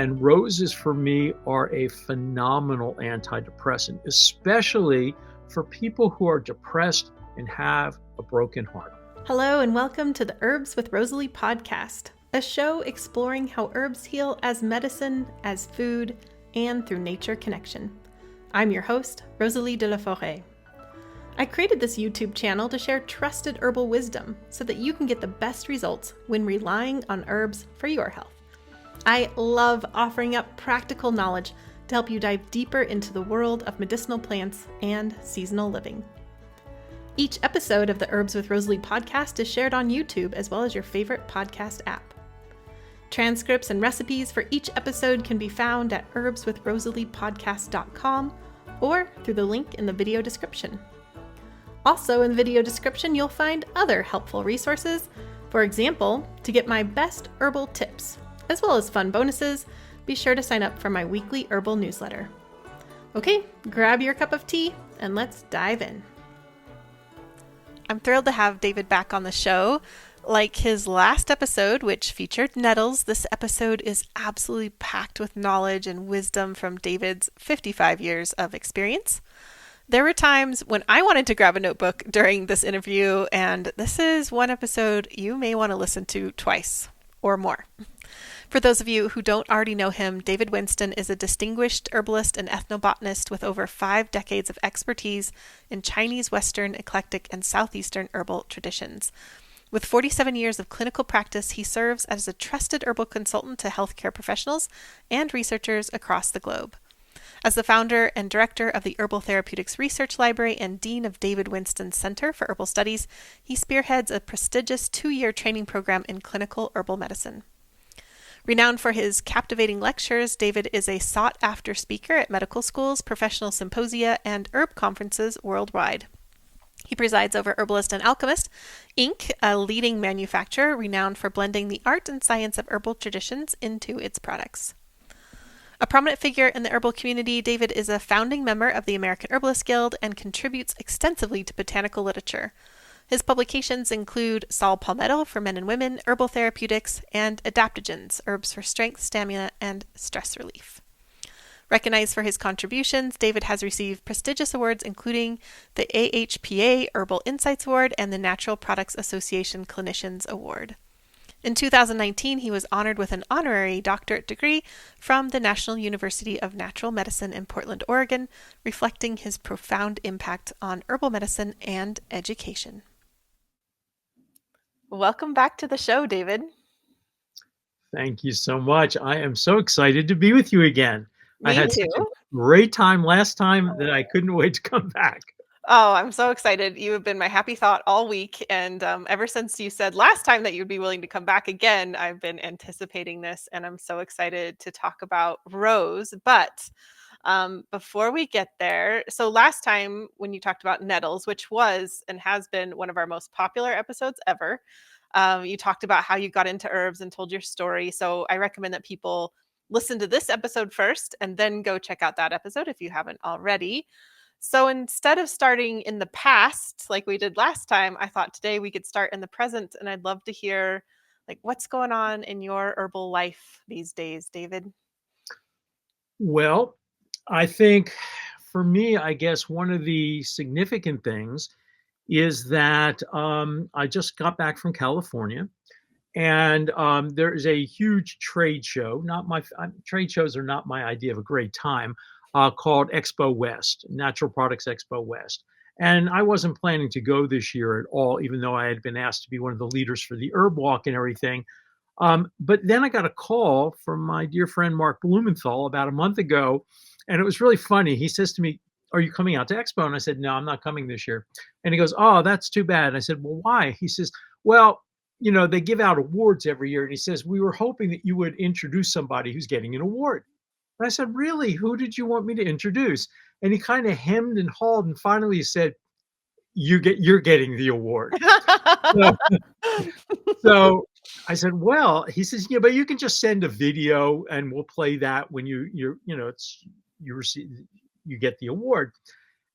And roses for me are a phenomenal antidepressant, especially for people who are depressed and have a broken heart. Hello and welcome to the Herbs with Rosalee podcast, a show exploring how herbs heal as medicine, as food, and through nature connection. I'm your host, Rosalee de la Forêt. I created this YouTube channel to share trusted herbal wisdom so that you can get the best results when relying on herbs for your health. I love offering up practical knowledge to help you dive deeper into the world of medicinal plants and seasonal living. Each episode of the Herbs with Rosalee podcast is shared on YouTube as well as your favorite podcast app. Transcripts and recipes for each episode can be found at herbswithrosaleepodcast.com or through the link in the video description. Also in the video description, you'll find other helpful resources. For example, to get my best herbal tips, as well as fun bonuses, be sure to sign up for my weekly herbal newsletter. Okay, grab your cup of tea and let's dive in. I'm thrilled to have David back on the show. Like his last episode, which featured nettles, this episode is absolutely packed with knowledge and wisdom from David's 55 years of experience. There were times when I wanted to grab a notebook during this interview, and this is one episode you may want to listen to twice or more. For those of you who don't already know him, David Winston is a distinguished herbalist and ethnobotanist with over 5 decades of expertise in Chinese, Western, eclectic, and Southeastern herbal traditions. With 47 years of clinical practice, he serves as a trusted herbal consultant to healthcare professionals and researchers across the globe. As the founder and director of the Herbal Therapeutics Research Library and dean of David Winston Center for Herbal Studies, he spearheads a prestigious 2-year training program in clinical herbal medicine. Renowned for his captivating lectures, David is a sought-after speaker at medical schools, professional symposia, and herb conferences worldwide. He presides over Herbalist and Alchemist, Inc., a leading manufacturer renowned for blending the art and science of herbal traditions into its products. A prominent figure in the herbal community, David is a founding member of the American Herbalist Guild and contributes extensively to botanical literature. His publications include Saw Palmetto for Men and Women, Herbal Therapeutics, and Adaptogens, Herbs for Strength, Stamina, and Stress Relief. Recognized for his contributions, David has received prestigious awards including the AHPA Herbal Insights Award and the Natural Products Association Clinicians Award. In 2019, he was honored with an honorary doctorate degree from the National University of Natural Medicine in Portland, Oregon, reflecting his profound impact on herbal medicine and education. Welcome back to the show, David. Thank you so much. I am so excited to be with you again. I had too. such a great time last time that I couldn't wait to come back. Oh, I'm so excited. You have been my happy thought all week. And ever since you said last time that you'd be willing to come back again, I've been anticipating this and I'm so excited to talk about rose. But before we get there, so last time when you talked about nettles, which was and has been one of our most popular episodes ever, you talked about how you got into herbs and told your story. So I recommend that people listen to this episode first and then go check out that episode if you haven't already. So instead of starting in the past, like we did last time, I thought today we could start in the present, and I'd love to hear like what's going on in your herbal life these days, David. Well, I think for me, I guess one of the significant things is that I just got back from California, and there is a huge trade show. Trade shows are not my idea of a great time. Called Expo West, Natural Products Expo West. And I wasn't planning to go this year at all, even though I had been asked to be one of the leaders for the herb walk and everything. But then I got a call from my dear friend Mark Blumenthal about a month ago, and it was really funny. He says to me, "Are you coming out to Expo?" And I said, "No, I'm not coming this year." And he goes, "Oh, that's too bad." And I said, "Well, why?" He says, "Well, they give out awards every year." And he says, "We were hoping that you would introduce somebody who's getting an award." And I said, "Really? Who did you want me to introduce?" And he kind of hemmed and hawed, and finally he said, you're getting the award." So, so I said, "Well," he says, "Yeah, but you can just send a video and we'll play that when you get the award."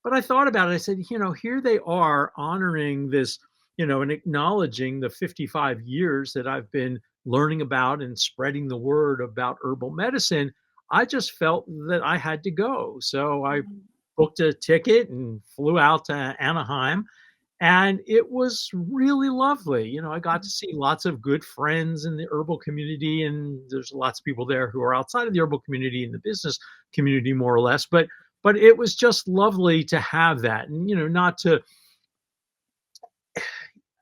But I thought about it. I said, here they are honoring this and acknowledging the 55 years that I've been learning about and spreading the word about herbal medicine, I just felt that I had to go. So I Mhm. booked a ticket and flew out to Anaheim, and it was really lovely. I got to Mhm. see lots of good friends in the herbal community, and there's lots of people there who are outside of the herbal community in the business community, more or less. But it was just lovely to have that, and not to.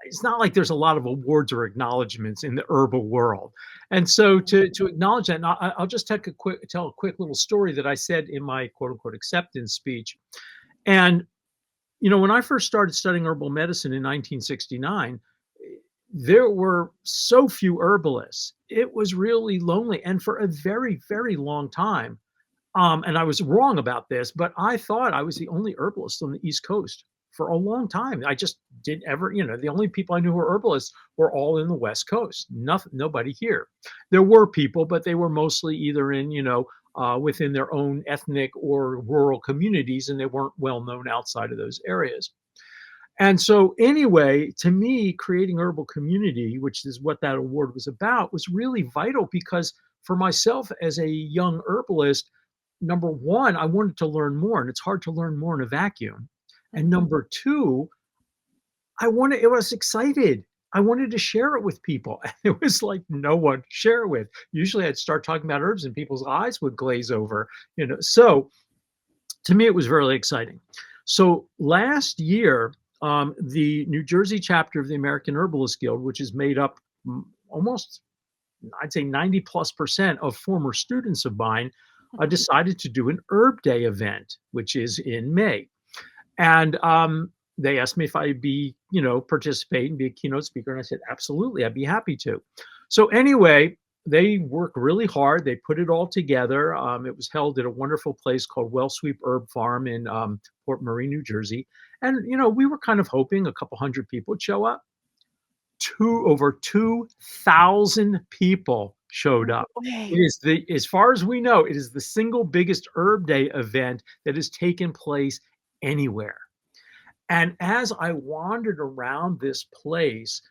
It's not like there's a lot of awards or acknowledgments in the herbal world, and so to acknowledge that, and I'll just tell a quick little story that I said in my quote unquote acceptance speech. And when I first started studying herbal medicine in 1969, there were so few herbalists. It was really lonely. And for a very, very long time, and I was wrong about this, but I thought I was the only herbalist on the East Coast for a long time. I just didn't ever, the only people I knew who were herbalists were all in the West Coast. Nothing, nobody here. There were people, but they were mostly either in, within their own ethnic or rural communities, and they weren't well known outside of those areas. And so, anyway, to me, creating herbal community, which is what that award was about, was really vital because for myself as a young herbalist, number one, I wanted to learn more, and it's hard to learn more in a vacuum. And Mhm. number two, I was excited. I wanted to share it with people. And it was like no one to share it with. Usually I'd start talking about herbs and people's eyes would glaze over. So to me, it was really exciting. So last year, the New Jersey chapter of the American Herbalist Guild, which is made up almost, I'd say 90+% of former students of mine, Mhm. decided to do an Herb Day event, which is in May. And they asked me if I'd participate and be a keynote speaker. And I said, absolutely, I'd be happy to. So anyway, they worked really hard. They put it all together. It was held at a wonderful place called Wellsweep Herb Farm in Port Marie, New Jersey. And, we were kind of hoping a couple hundred people would show up. Over 2,000 people showed No up. It way. is as far as we know, it is the single biggest Herb Day event that has taken place anywhere. And as I wandered around this place,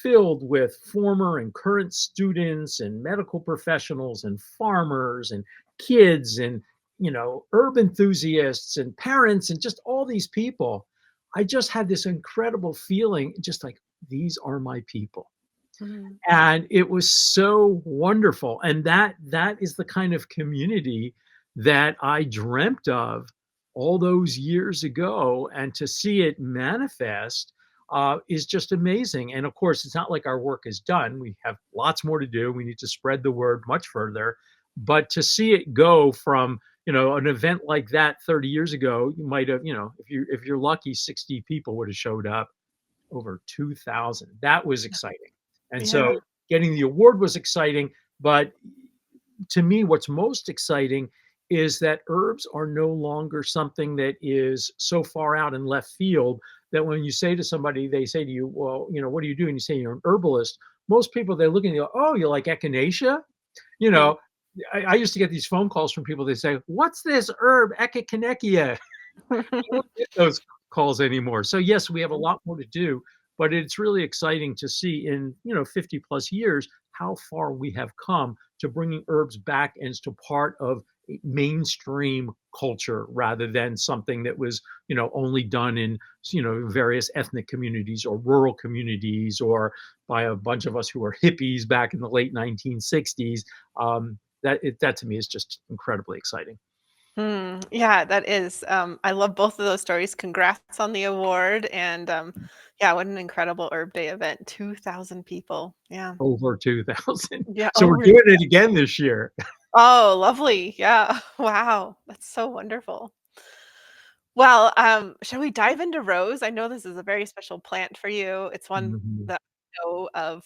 filled with former and current students and medical professionals and farmers and kids and, herb enthusiasts and parents and just all these people, I just had this incredible feeling, just like these are my people. Mhm. And it was so wonderful. And that is the kind of community that I dreamt of all those years ago. And to see it manifest is just amazing. And of course, it's not like our work is done. We have lots more to do. We need to spread the word much further. But to see it go from an event like that 30 years ago, you might have, if you're lucky, 60 people would have showed up. Over 2,000. That was exciting. And so Yeah. getting the award was exciting, but to me, what's most exciting is that herbs are no longer something that is so far out in left field that when you say to somebody, they say to you, well, what do you do? And you say you're an herbalist. Most people, they look and go, oh, you like echinacea? You Mhm. know, I used to get these phone calls from people. They say, what's this herb, echinacea? Don't get those calls anymore. So yes, we have a lot more to do, but it's really exciting to see in 50 plus years how far we have come to bringing herbs back as to part of mainstream culture rather than something that was only done in various ethnic communities or rural communities or by a bunch of us who were hippies back in the late 1960s. That to me is just incredibly exciting. Yeah, that is. I love both of those stories. Congrats on the award, and yeah, what an incredible Herb Day event. 2,000 people. Yeah. Over 2,000. Yeah, So we're over. doing it again this year. Oh, lovely. Yeah. Wow. That's so wonderful. Well, shall we dive into rose? I know this is a very special plant for you. It's one Mhm. that I know of,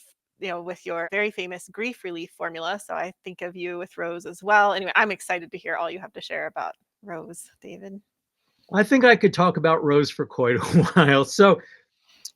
with your very famous grief relief formula. So I think of you with rose as well. Anyway, I'm excited to hear all you have to share about rose, David. I think I could talk about rose for quite a while. So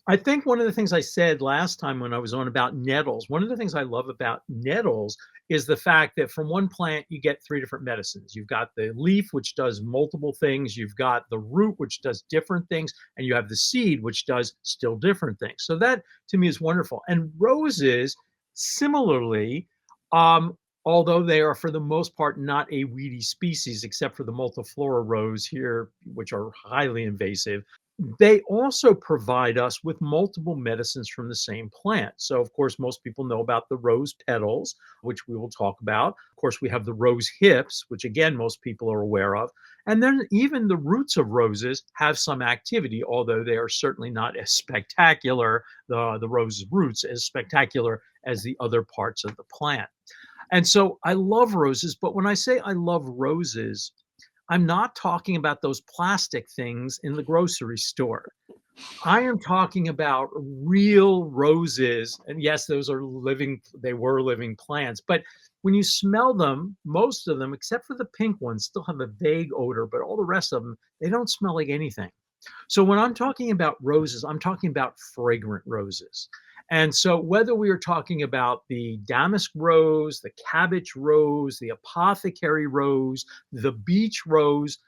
I think one of the things I said last time when I was on about nettles, one of the things I love about nettles is the fact that from one plant you get three different medicines. You've got the leaf, which does multiple things, you've got the root, which does different things, and you have the seed, which does still different things. So that to me is wonderful. And roses, similarly, um, although they are for the most part not a weedy species, except for the multiflora rose here, which are highly invasive, they also provide us with multiple medicines from the same plant. So, of course, most people know about the rose petals, which we will talk about. Of course, we have the rose hips, which again, most people are aware of. And then even the roots of roses have some activity, although they are certainly not as spectacular, the rose roots, as spectacular as the other parts of the plant. And so I love roses, but when I say I love roses, I'm not talking about those plastic things in the grocery store. I am talking about real roses. And yes, those are living, they were living plants. But when you smell them, most of them, except for the pink ones, still have a vague odor, but all the rest of them, they don't smell like anything. So when I'm talking about roses, I'm talking about fragrant roses. And so whether we are talking about the damask rose, the cabbage rose, the apothecary rose, the beach rose,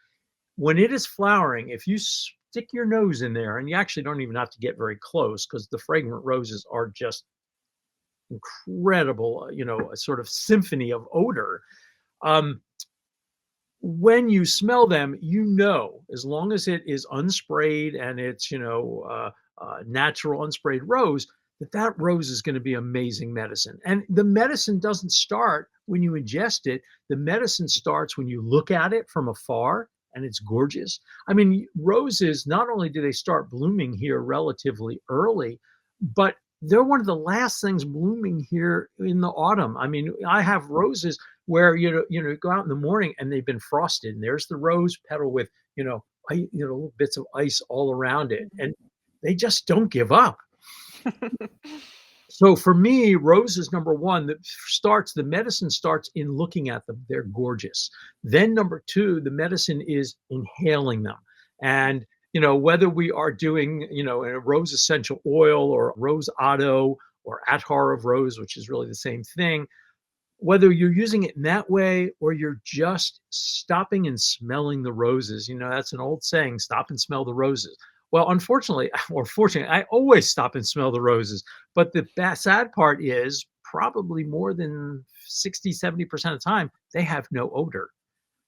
when it is flowering, if you stick your nose in there, and you actually don't even have to get very close because the fragrant roses are just incredible, a sort of symphony of odor. Um, when you smell them, as long as it is unsprayed and it's, natural unsprayed rose, that rose is going to be amazing medicine. And the medicine doesn't start when you ingest it. The medicine starts when you look at it from afar and it's gorgeous. I mean, roses, not only do they start blooming here relatively early, but they're one of the last things blooming here in the autumn. I mean, I have roses where go out in the morning and they've been frosted, and there's the rose petal with little bits of ice all around it, and they just don't give up. So for me, roses, number one, the medicine starts in looking at them. They're gorgeous. Then number two, the medicine is inhaling them. And, whether we are doing, a rose essential oil or rose otto or attar of rose, which is really the same thing, whether you're using it in that way or you're just stopping and smelling the roses, that's an old saying, stop and smell the roses. Well, unfortunately, or fortunately, I always stop and smell the roses. But the sad part is probably more than 60, 70% of the time, they have no odor.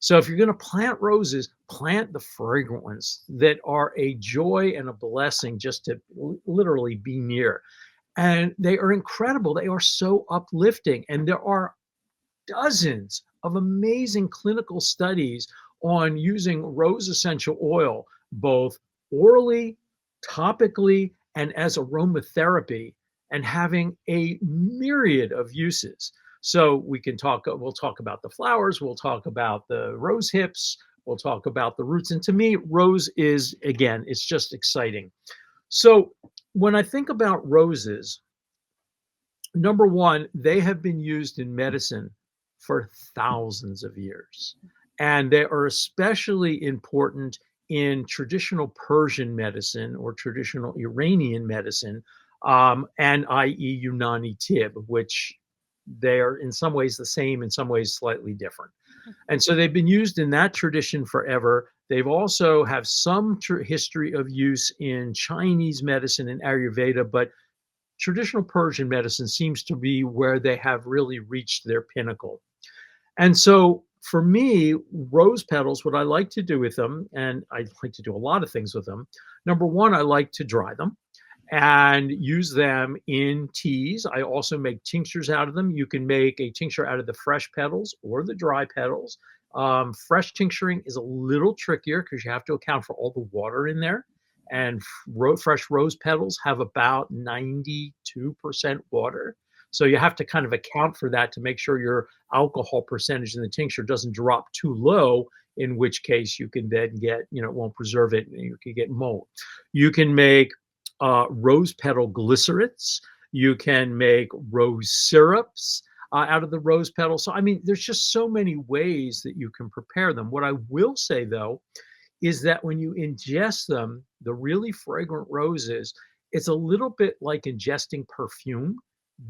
So if you're going to plant roses, plant the fragrant ones that are a joy and a blessing just to literally be near. And they are incredible. They are so uplifting. And there are dozens of amazing clinical studies on using rose essential oil, both orally, topically, and as aromatherapy, and having a myriad of uses. So we'll talk about the flowers, we'll talk about the rose hips, we'll talk about the roots. And to me, rose is, again, it's just exciting. So when I think about roses, number one, they have been used in medicine for thousands of years. And they are especially important in traditional Persian medicine or traditional Iranian medicine, and i.e. Unani Tib, which they are in some ways the same, in some ways slightly different. And so they've been used in that tradition forever. They've also have some history of use in Chinese medicine and Ayurveda, but traditional Persian medicine seems to be where they have really reached their pinnacle. And so for me, rose petals, what I like to do with them, and I like to do a lot of things with them. Number one, I like to dry them and use them in teas. I also make tinctures out of them. You can make a tincture out of the fresh petals or the dry petals. Fresh tincturing is a little trickier because you have to account for all the water in there. And fresh rose petals have about 92% water. So you have to kind of account for that to make sure your alcohol percentage in the tincture doesn't drop too low, in which case you can then get, it won't preserve it, and you can get mold. You can make rose petal glycerates. You can make rose syrups out of the rose petals. So, I mean, there's just so many ways that you can prepare them. What I will say, though, is that when you ingest them, the really fragrant roses, it's a little bit like ingesting perfume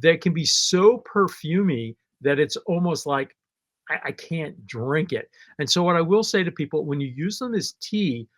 that can be so perfumey that it's almost like I can't drink it. And so what I will say to people, when you use them as tea,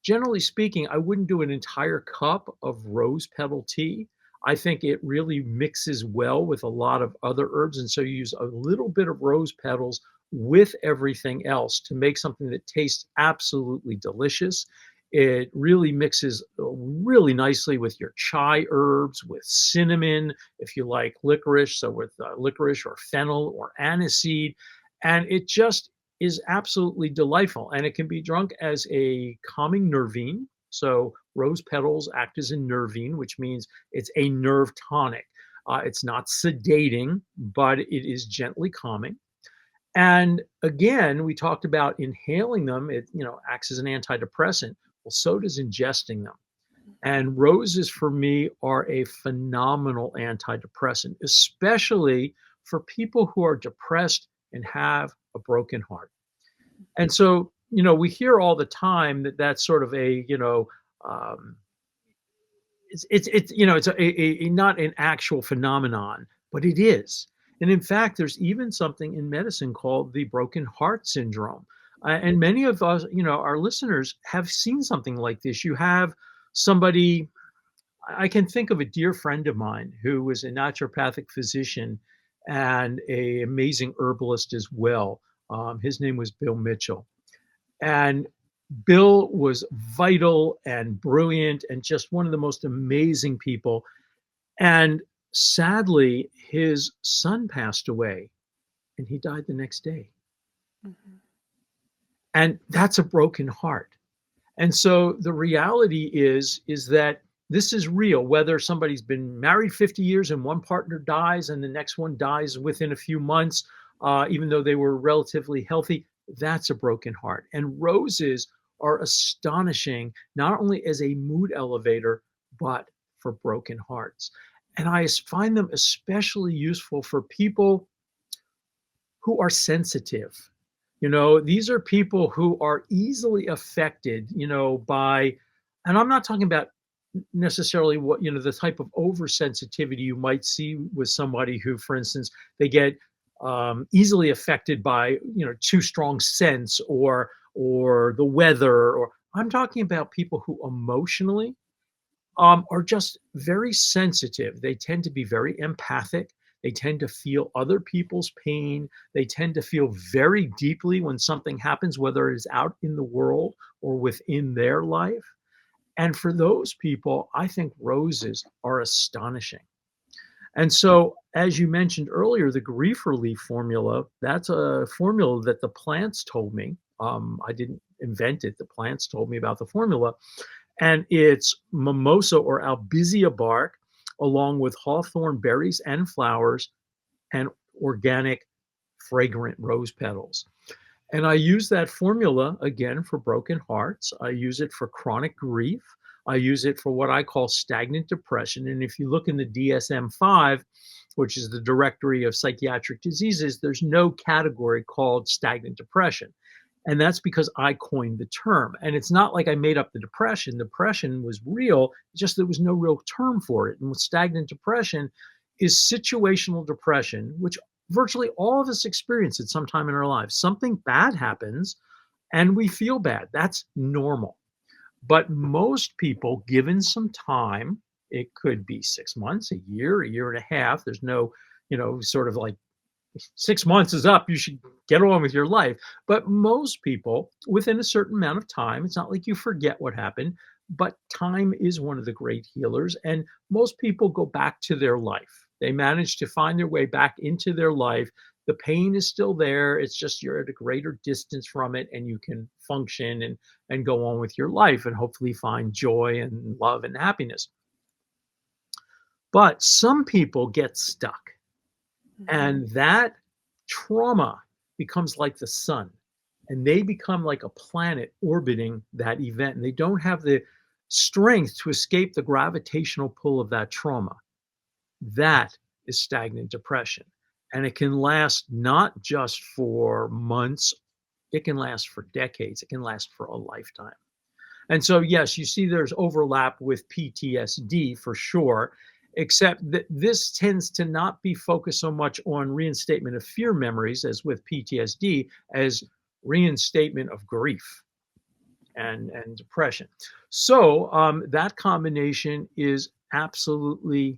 generally speaking, I wouldn't do an entire cup of rose petal tea. I think it really mixes well with a lot of other herbs. And so you use a little bit of rose petals with everything else to make something that tastes absolutely delicious. It really mixes really nicely with your chai herbs, with cinnamon, if you like licorice, so with licorice or fennel or aniseed. And it just is absolutely delightful, and it can be drunk as a calming nervine. So rose petals act as a nervine, which means it's a nerve tonic. It's not sedating, but it is gently calming. And again, we talked about inhaling them. It acts as an antidepressant. Well, so does ingesting them. And roses for me are a phenomenal antidepressant, especially for people who are depressed and have a broken heart. And so, we hear all the time that that's sort of um, it's a not an actual phenomenon, but it is. And in fact, there's even something in medicine called the broken heart syndrome. And many of us, our listeners have seen something like this. You have somebody, I can think of a dear friend of mine who was a naturopathic physician and a amazing herbalist as well. His name was Bill Mitchell. And Bill was vital and brilliant and just one of the most amazing people. And sadly, his son passed away and he died the next day. Mhm. And that's a broken heart. And so the reality is that this is real, whether somebody's been married 50 years and one partner dies and the next one dies within a few months, even though they were relatively healthy, that's a broken heart. And roses are astonishing, not only as a mood elevator, but for broken hearts. And I find them especially useful for people who are sensitive. These are people who are easily affected, by, and I'm not talking about necessarily what, the type of oversensitivity you might see with somebody who, for instance, they get easily affected by, too strong scents or the weather, or I'm talking about people who emotionally are just very sensitive. They tend to be very empathic. They tend to feel other people's pain. They tend to feel very deeply when something happens, whether it is out in the world or within their life. And for those people, I think roses are astonishing. And so, as you mentioned earlier, the grief relief formula, that's a formula that the plants told me. I didn't invent it. The plants told me about the formula, and it's mimosa or albizia bark, along with hawthorn berries and flowers, and organic fragrant rose petals. And I use that formula again for broken hearts. I use it for chronic grief. I use it for what I call stagnant depression. And if you look in the DSM 5, which is the directory of psychiatric diseases, there's no category called stagnant depression. And that's because I coined the term. And it's not like I made up the depression. Depression was real, just there was no real term for it. And with stagnant depression is situational depression, which virtually all of us experience at some time in our lives. Something bad happens and we feel bad. That's normal. But most people, given some time, it could be 6 months, a year and a half. There's no, sort of like 6 months is up, you should get on with your life. But most people, within a certain amount of time, it's not like you forget what happened, but time is one of the great healers. And most people go back to their life. They manage to find their way back into their life. The pain is still there. It's just you're at a greater distance from it and you can function and go on with your life and hopefully find joy and love and happiness. But some people get stuck. And that trauma becomes like the sun, and they become like a planet orbiting that event, and they don't have the strength to escape the gravitational pull of that trauma. That is stagnant depression. And it can last not just for months, it can last for decades, it can last for a lifetime. And so, yes, you see there's overlap with PTSD for sure, except that this tends to not be focused so much on reinstatement of fear memories as with PTSD as reinstatement of grief and depression. So that combination is absolutely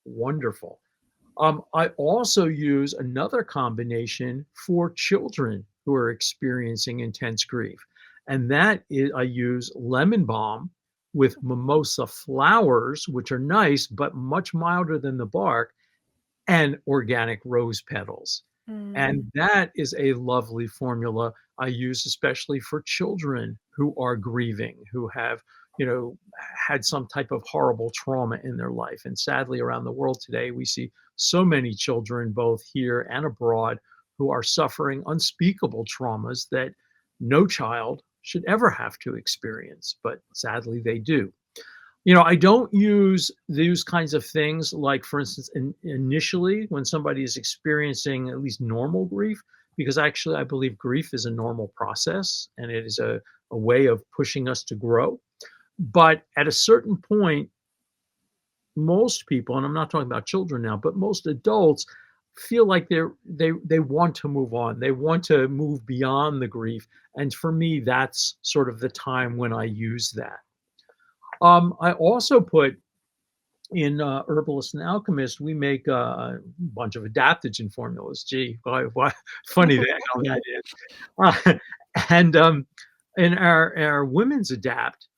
wonderful. I also use another combination for children who are experiencing intense grief, and that is I use lemon balm with mimosa flowers, which are nice but much milder than the bark, and organic rose petals. Mm. And that is a lovely formula I use especially for children who are grieving, who have, had some type of horrible trauma in their life. And sadly, around the world today, we see so many children, both here and abroad, who are suffering unspeakable traumas that no child should ever have to experience, but sadly they do. I don't use these kinds of things like, for instance, initially when somebody is experiencing at least normal grief, because actually I believe grief is a normal process and it is a way of pushing us to grow. But at a certain point, most people, and I'm not talking about children now, but most adults feel like they want to move on. They want to move beyond the grief. And for me, that's sort of the time when I use that. I also put in Herbalist and Alchemist, we make a bunch of adaptogen formulas. Gee, why funny that how that is. And in our women's adapt,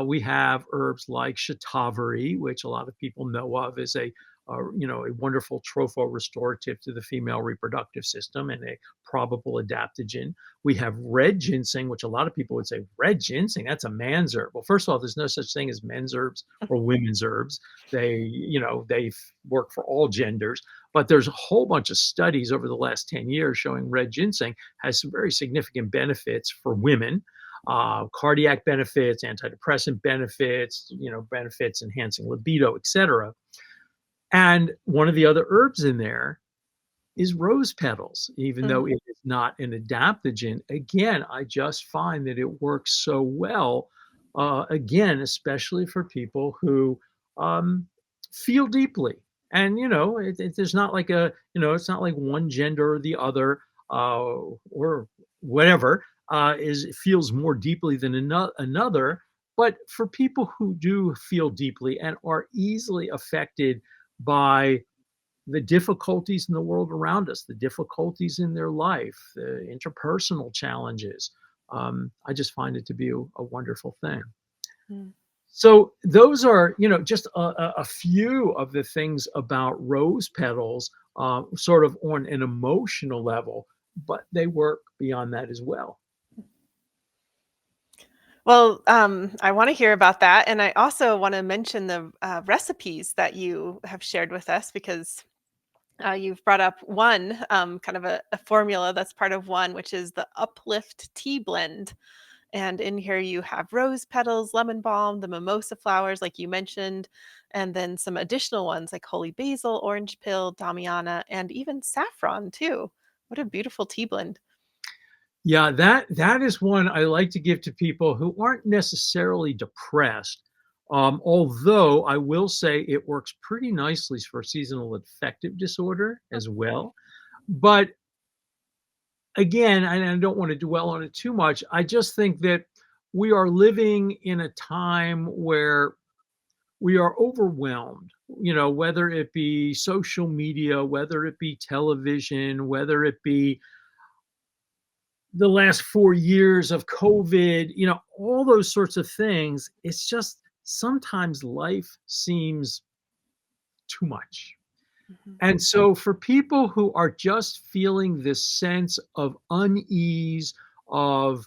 we have herbs like shatavari, which a lot of people know of as a wonderful tropho restorative to the female reproductive system and a probable adaptogen. We have red ginseng, which a lot of people would say, red ginseng, that's a man's herb. Well, first of all, there's no such thing as men's herbs or women's herbs. They work for all genders, but there's a whole bunch of studies over the last 10 years showing red ginseng has some very significant benefits for women, cardiac benefits, antidepressant benefits, benefits enhancing libido, etc. And one of the other herbs in there is rose petals, even though Mm. it is not an adaptogen. Again, I just find that it works so well, again, especially for people who um, feel deeply. And, there's not like it's not like one gender or the other, or whatever, feels more deeply than another. But for people who do feel deeply and are easily affected by the difficulties in the world around us, the difficulties in their life, the interpersonal challenges. I just find it to be a wonderful thing. Mm. So those are, just a few of the things about rose petals, sort of on an emotional level, but they work beyond that as well. Well, I want to hear about that. And I also want to mention the recipes that you have shared with us because you've brought up one kind of a formula that's part of one, which is the Uplift Tea Blend. And in here you have rose petals, lemon balm, the mimosa flowers, like you mentioned, and then some additional ones like holy basil, orange pill, damiana, and even saffron too. What a beautiful tea blend. Yeah, that is one I like to give to people who aren't necessarily depressed. Although I will say it works pretty nicely for seasonal affective disorder as well. But again, and I don't want to dwell on it too much, I just think that we are living in a time where we are overwhelmed, whether it be social media, whether it be television, whether it be the last 4 years of COVID, all those sorts of things. It's just sometimes life seems too much. Mhm. And so, for people who are just feeling this sense of unease, of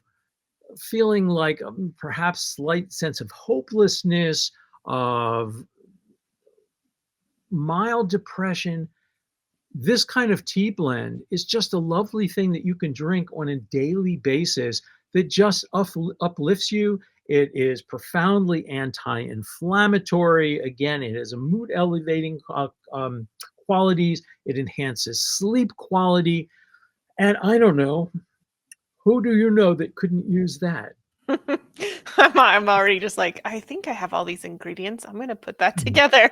feeling like perhaps slight sense of hopelessness, of mild depression, this kind of tea blend is just a lovely thing that you can drink on a daily basis that just uplifts you. It is profoundly anti-inflammatory. Again, it has a mood elevating qualities. It enhances sleep quality. And I don't know, who do you know that couldn't use that? I'm already just like, I think I have all these ingredients. I'm going to put that Mhm. together.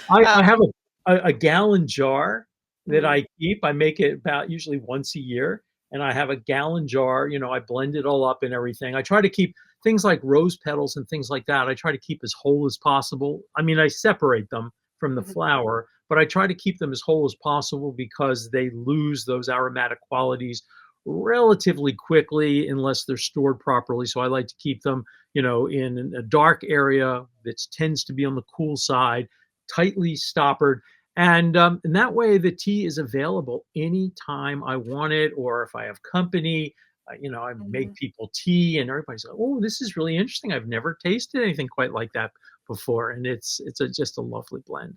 I Um, have a gallon jar that mm, I keep. I make it about usually once a year, and I have a gallon jar, I blend it all up and everything. I try to keep things like rose petals and things like that, I try to keep as whole as possible. I mean, I separate them from the mhm, flower, but I try to keep them as whole as possible because they lose those aromatic qualities relatively quickly unless they're stored properly. So I like to keep them, in a dark area that tends to be on the cool side, tightly stoppered. And that way the tea is available anytime I want it, or if I have company, I make mhm. people tea and everybody's like, oh, this is really interesting. I've never tasted anything quite like that before. And just a lovely blend.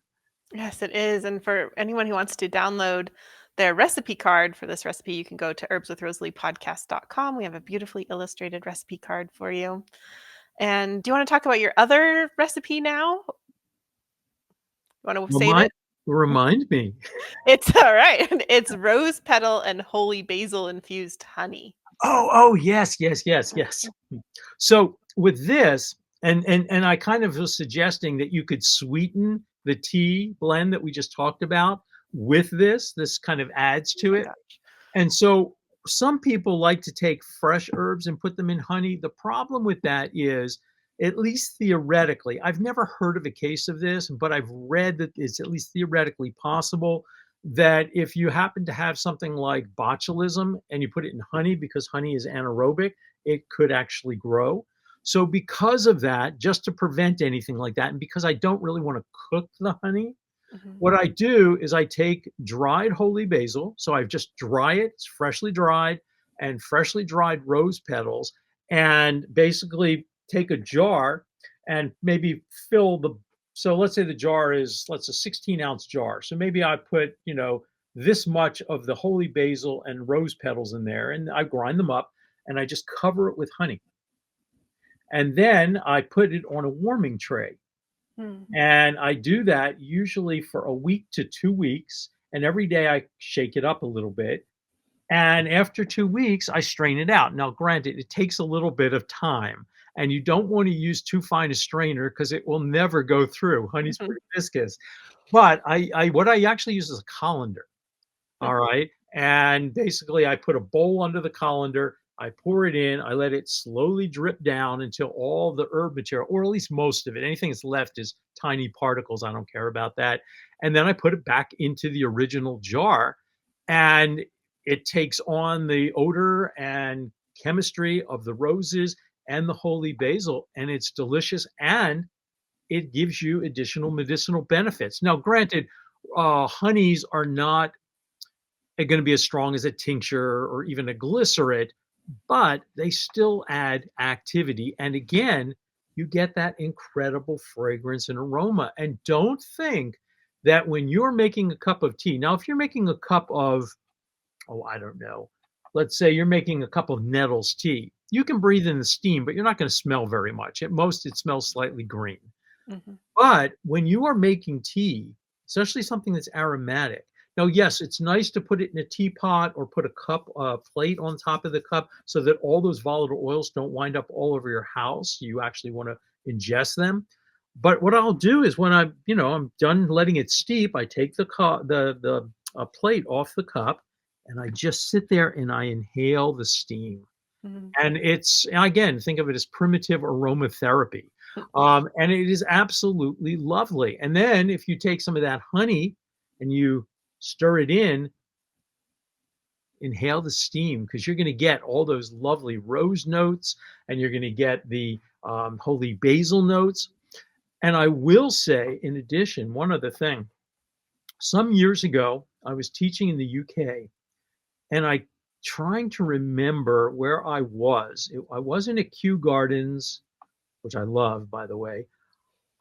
Yes, it is. And for anyone who wants to download their recipe card for this recipe, you can go to herbswithrosalieepodcast.com. We have a beautifully illustrated recipe card for you. And do you want to talk about your other recipe now? You want to save Remind it? remind me. It's all right. It's rose petal and holy basil infused honey. Oh, yes, yes, yes, yes. So with this, and I kind of was suggesting that you could sweeten the tea blend that we just talked about with this. This kind of adds Oh to my it. gosh. And so some people like to take fresh herbs and put them in honey. The problem with that is, at least theoretically, I've never heard of a case of this, but I've read that it's at least theoretically possible that if you happen to have something like botulism and you put it in honey because honey is anaerobic, it could actually grow. So, because of that, just to prevent anything like that, and because I don't really want to cook the honey, Mhm, what I do is I take dried holy basil, so I just dry it, it's freshly dried, and freshly dried rose petals, and basically take a jar and maybe fill the so let's say the jar is, let's a 16-ounce jar. So maybe I put, this much of the holy basil and rose petals in there, and I grind them up and I just cover it with honey. And then I put it on a warming tray. mm, And I do that usually for a week to 2 weeks, and every day I shake it up a little bit, and after 2 weeks, I strain it out. Now, granted, it takes a little bit of time, and you don't wanna use too fine a strainer because it will never go through. Honey's mhm, pretty viscous. But I what I actually use is a colander. All mhm, right. And basically, I put a bowl under the colander. I pour it in. I let it slowly drip down until all the herb material, or at least most of it, anything that's left is tiny particles. I don't care about that. And then I put it back into the original jar, and it takes on the odor and chemistry of the roses and the holy basil, and it's delicious. And it gives you additional medicinal benefits. Now, granted, honeys are not going to be as strong as a tincture or even a glycerate, but they still add activity. And again, you get that incredible fragrance and aroma. And don't think that when you're making a cup of tea, now, if you're making a cup of, oh, I don't know, let's say you're making a cup of nettles tea, you can breathe in the steam, but you're not going to smell very much. At most, it smells slightly green. mhm, But when you are making tea, especially something that's aromatic, now, yes, it's nice to put it in a teapot or put a cup plate on top of the cup so that all those volatile oils don't wind up all over your house. You actually want to ingest them. But what I'll do is when I'm done letting it steep, I take the plate off the cup and I just sit there and I inhale the steam. mhm. And and again, think of it as primitive aromatherapy. And it is absolutely lovely. And then if you take some of that honey and you stir it in, inhale the steam because you're going to get all those lovely rose notes and you're going to get the holy basil notes. And I will say, in addition, one other thing. Some years ago, I was teaching in the UK, and I trying to remember where I was. I wasn't at Kew Gardens, which I love, by the way.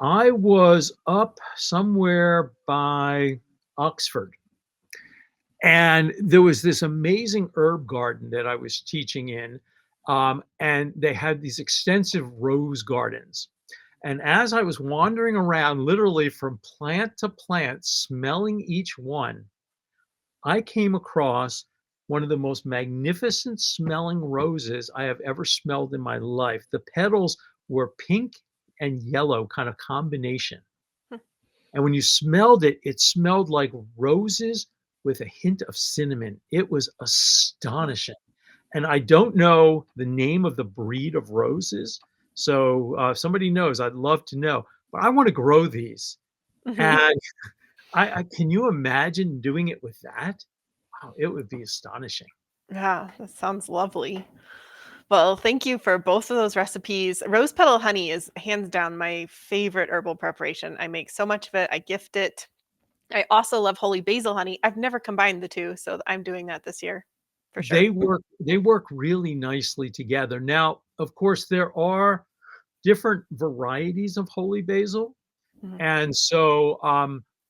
I was up somewhere by Oxford, and there was this amazing herb garden that I was teaching in, and they had these extensive rose gardens. And as I was wandering around, literally from plant to plant, smelling each one, I came across one of the most magnificent smelling roses I have ever smelled in my life. The petals were pink and yellow kind of combination. Hmm. And when you smelled it, it smelled like roses with a hint of cinnamon. It was astonishing. And I don't know the name of the breed of roses. So if somebody knows, I'd love to know. But I want to grow these. Hmm. And I can you imagine doing it with that? Wow, it would be astonishing. Yeah, that sounds lovely. Well, thank you for both of those recipes. Rose petal honey is hands down my favorite herbal preparation. I make so much of it. I gift it. I also love holy basil honey. I've never combined the two, so I'm doing that this year for sure. They work really nicely together. Now, of course, there are different varieties of holy basil. Mhm. And so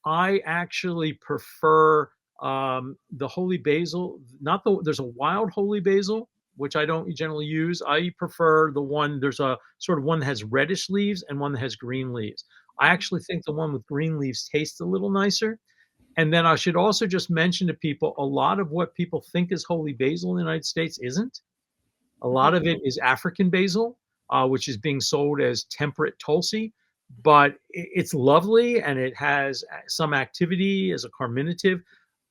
I actually prefer the holy basil, not there's a wild holy basil, which I don't generally use. I prefer there's a sort of one that has reddish leaves and one that has green leaves. I Mhm. actually think the one with green leaves tastes a little nicer. And then I should also just mention to people a lot of what people think is holy basil in the United States isn't. A lot Mhm. of it is African basil, which is being sold as temperate Tulsi, but it's lovely and it has some activity as a carminative.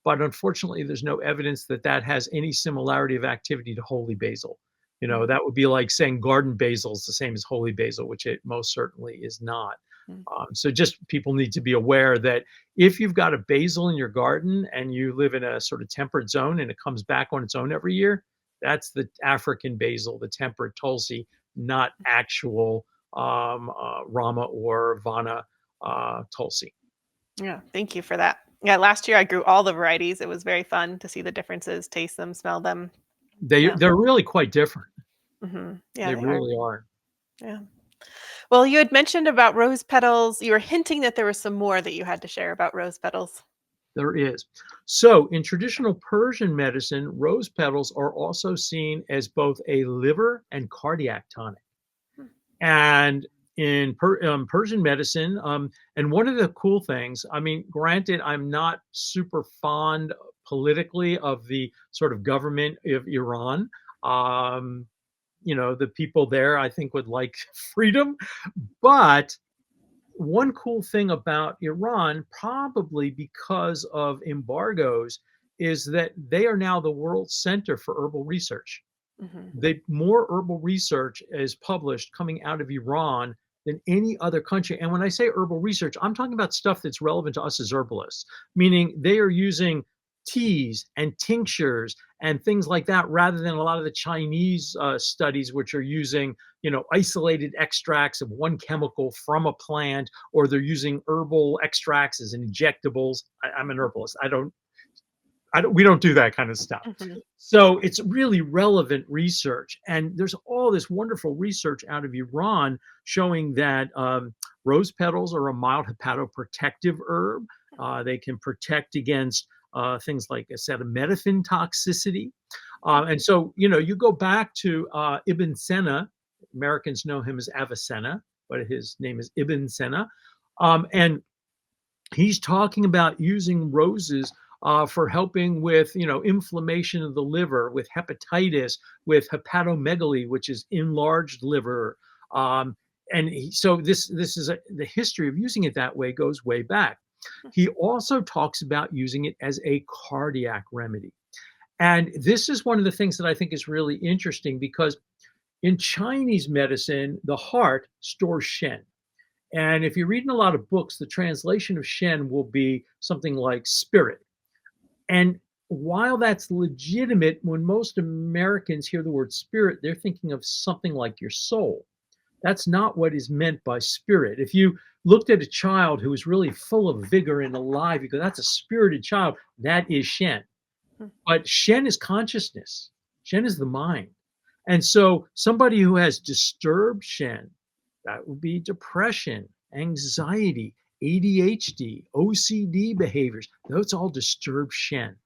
But unfortunately, there's no evidence that that has any similarity of activity to holy basil. You know, Mhm. that would be like saying garden basil is the same as holy basil, which it most certainly is not. Mhm. So just people need to be aware that if you've got a basil in your garden and you live in a sort of temperate zone and it comes back on its own every year, that's the African basil, the temperate Tulsi, not actual Rama or Vana Tulsi. Yeah, thank you for that. Yeah, last year I grew all the varieties. It was very fun to see the differences, taste them, smell them. Yeah. They're really quite different. Yeah, They they are. really are. Yeah. Well, you had mentioned about rose petals. You were hinting that there was some more that you had to share about rose petals. There is. So, in traditional Persian medicine, rose petals are also seen as both a liver and cardiac tonic. Hmm. And in Persian medicine, and one of the cool things, I mean, granted, I'm not super fond politically of the sort of government of Iran. Um, the people there, I think, would like freedom. But one cool thing about Iran, probably because of embargoes, is that they are now the world center for herbal research. Hmm. More herbal research is published coming out of Iran than any other country. And when I say herbal research, I'm talking about stuff that's relevant to us as herbalists, meaning they are using teas and tinctures and things like that rather than a lot of the Chinese studies, which are using isolated extracts of one chemical from a plant, or they're using herbal extracts as injectables. I'm an herbalist. We don't do that kind of stuff. Hmm. So it's really relevant research. And there's all this wonderful research out of Iran showing that rose petals are a mild hepatoprotective herb. They can protect against things like acetaminophen toxicity. And so, you go back to Ibn Sena. Americans know him as Avicenna, but his name is Ibn Sena. And he's talking about using roses for helping with inflammation of the liver, with hepatitis, with hepatomegaly, which is enlarged liver. So this is the history of using it that way goes way back. He also talks about using it as a cardiac remedy. And this is one of the things that I think is really interesting because in Chinese medicine, the heart stores Shen. And if you're reading a lot of books, the translation of Shen will be something like spirit. And while that's legitimate, when most Americans hear the word spirit, they're thinking of something like your soul. That's not what is meant by spirit. If you looked at a child who is really full of vigor and alive, you go, that's a spirited child. That is Shen. But Shen is consciousness, Shen is the mind. And so somebody who has disturbed Shen, that would be depression, anxiety, ADHD, OCD behaviors. Those all disturb Shen.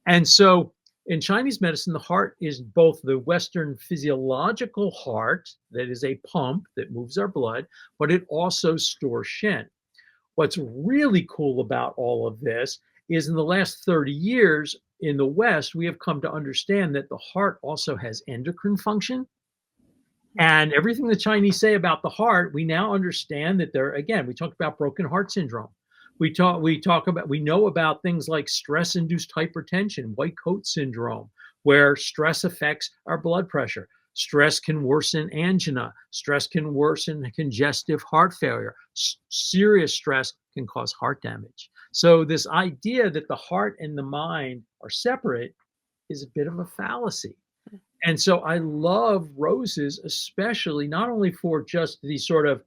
And so in Chinese medicine, the heart is both the Western physiological heart, that is a pump that moves our blood, but it also stores Shen. What's really cool about all of this is in the last 30 years in the West, we have come to understand that the heart also has endocrine function. And everything the Chinese say about the heart, we now understand that there, again, we talked about broken heart syndrome. We know about things like stress-induced hypertension, white coat syndrome, where stress affects our blood pressure. Stress can worsen angina. Stress can worsen congestive heart failure. Serious stress can cause heart damage. So this idea that the heart and the mind are separate is a bit of a fallacy. And so I love roses, especially not only for just the sort of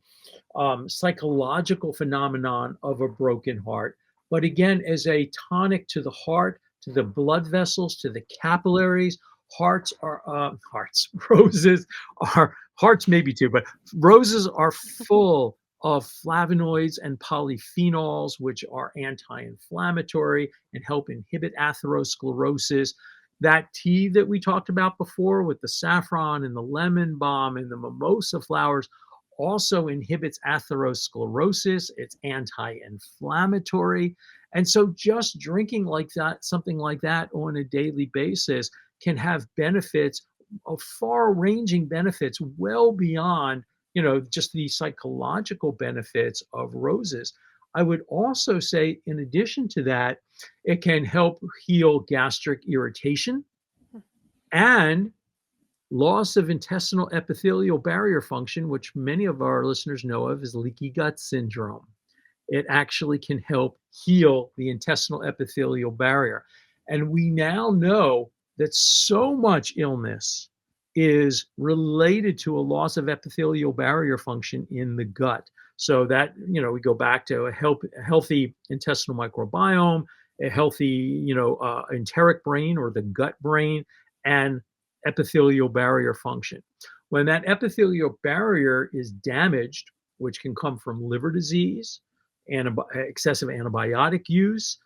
psychological phenomenon of a broken heart, but again, as a tonic to the heart, to the blood vessels, to the capillaries. Roses are, hearts maybe too, but roses are full of flavonoids and polyphenols, which are anti-inflammatory and help inhibit atherosclerosis. That tea that we talked about before with the saffron and the lemon balm and the mimosa flowers also inhibits atherosclerosis. It's anti-inflammatory. And so just drinking like that, something like that on a daily basis can have benefits, of far-ranging benefits, well beyond, just the psychological benefits of roses. I would also say, in addition to that, it can help heal gastric irritation and loss of intestinal epithelial barrier function, which many of our listeners know of as leaky gut syndrome. It actually can help heal the intestinal epithelial barrier. And we now know that so much illness is related to a loss of epithelial barrier function in the gut. So that, we go back to a healthy intestinal microbiome, a healthy, enteric brain or the gut brain, and epithelial barrier function. When that epithelial barrier is damaged, which can come from liver disease, excessive antibiotic use,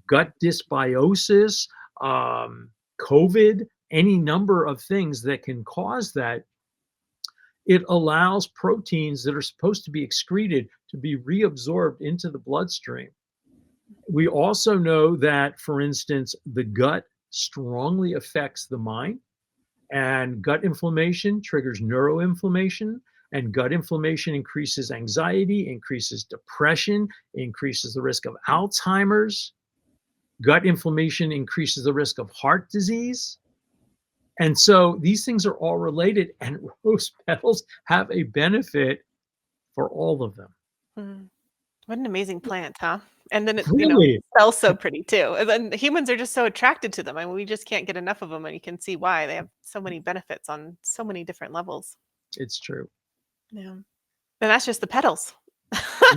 gut dysbiosis, COVID, any number of things that can cause that, it allows proteins that are supposed to be excreted to be reabsorbed into the bloodstream. We also know that, for instance, the gut strongly affects the mind, and gut inflammation triggers neuroinflammation, and gut inflammation increases anxiety, increases depression, increases the risk of Alzheimer's. Gut inflammation increases the risk of heart disease. And so these things are all related, and rose petals have a benefit for all of them. Mm. What an amazing plant, huh? And then it, Really? smells so pretty too. And then humans are just so attracted to them. I mean, we just can't get enough of them, and you can see why. They have so many benefits on so many different levels. It's true. Yeah. And that's just the petals.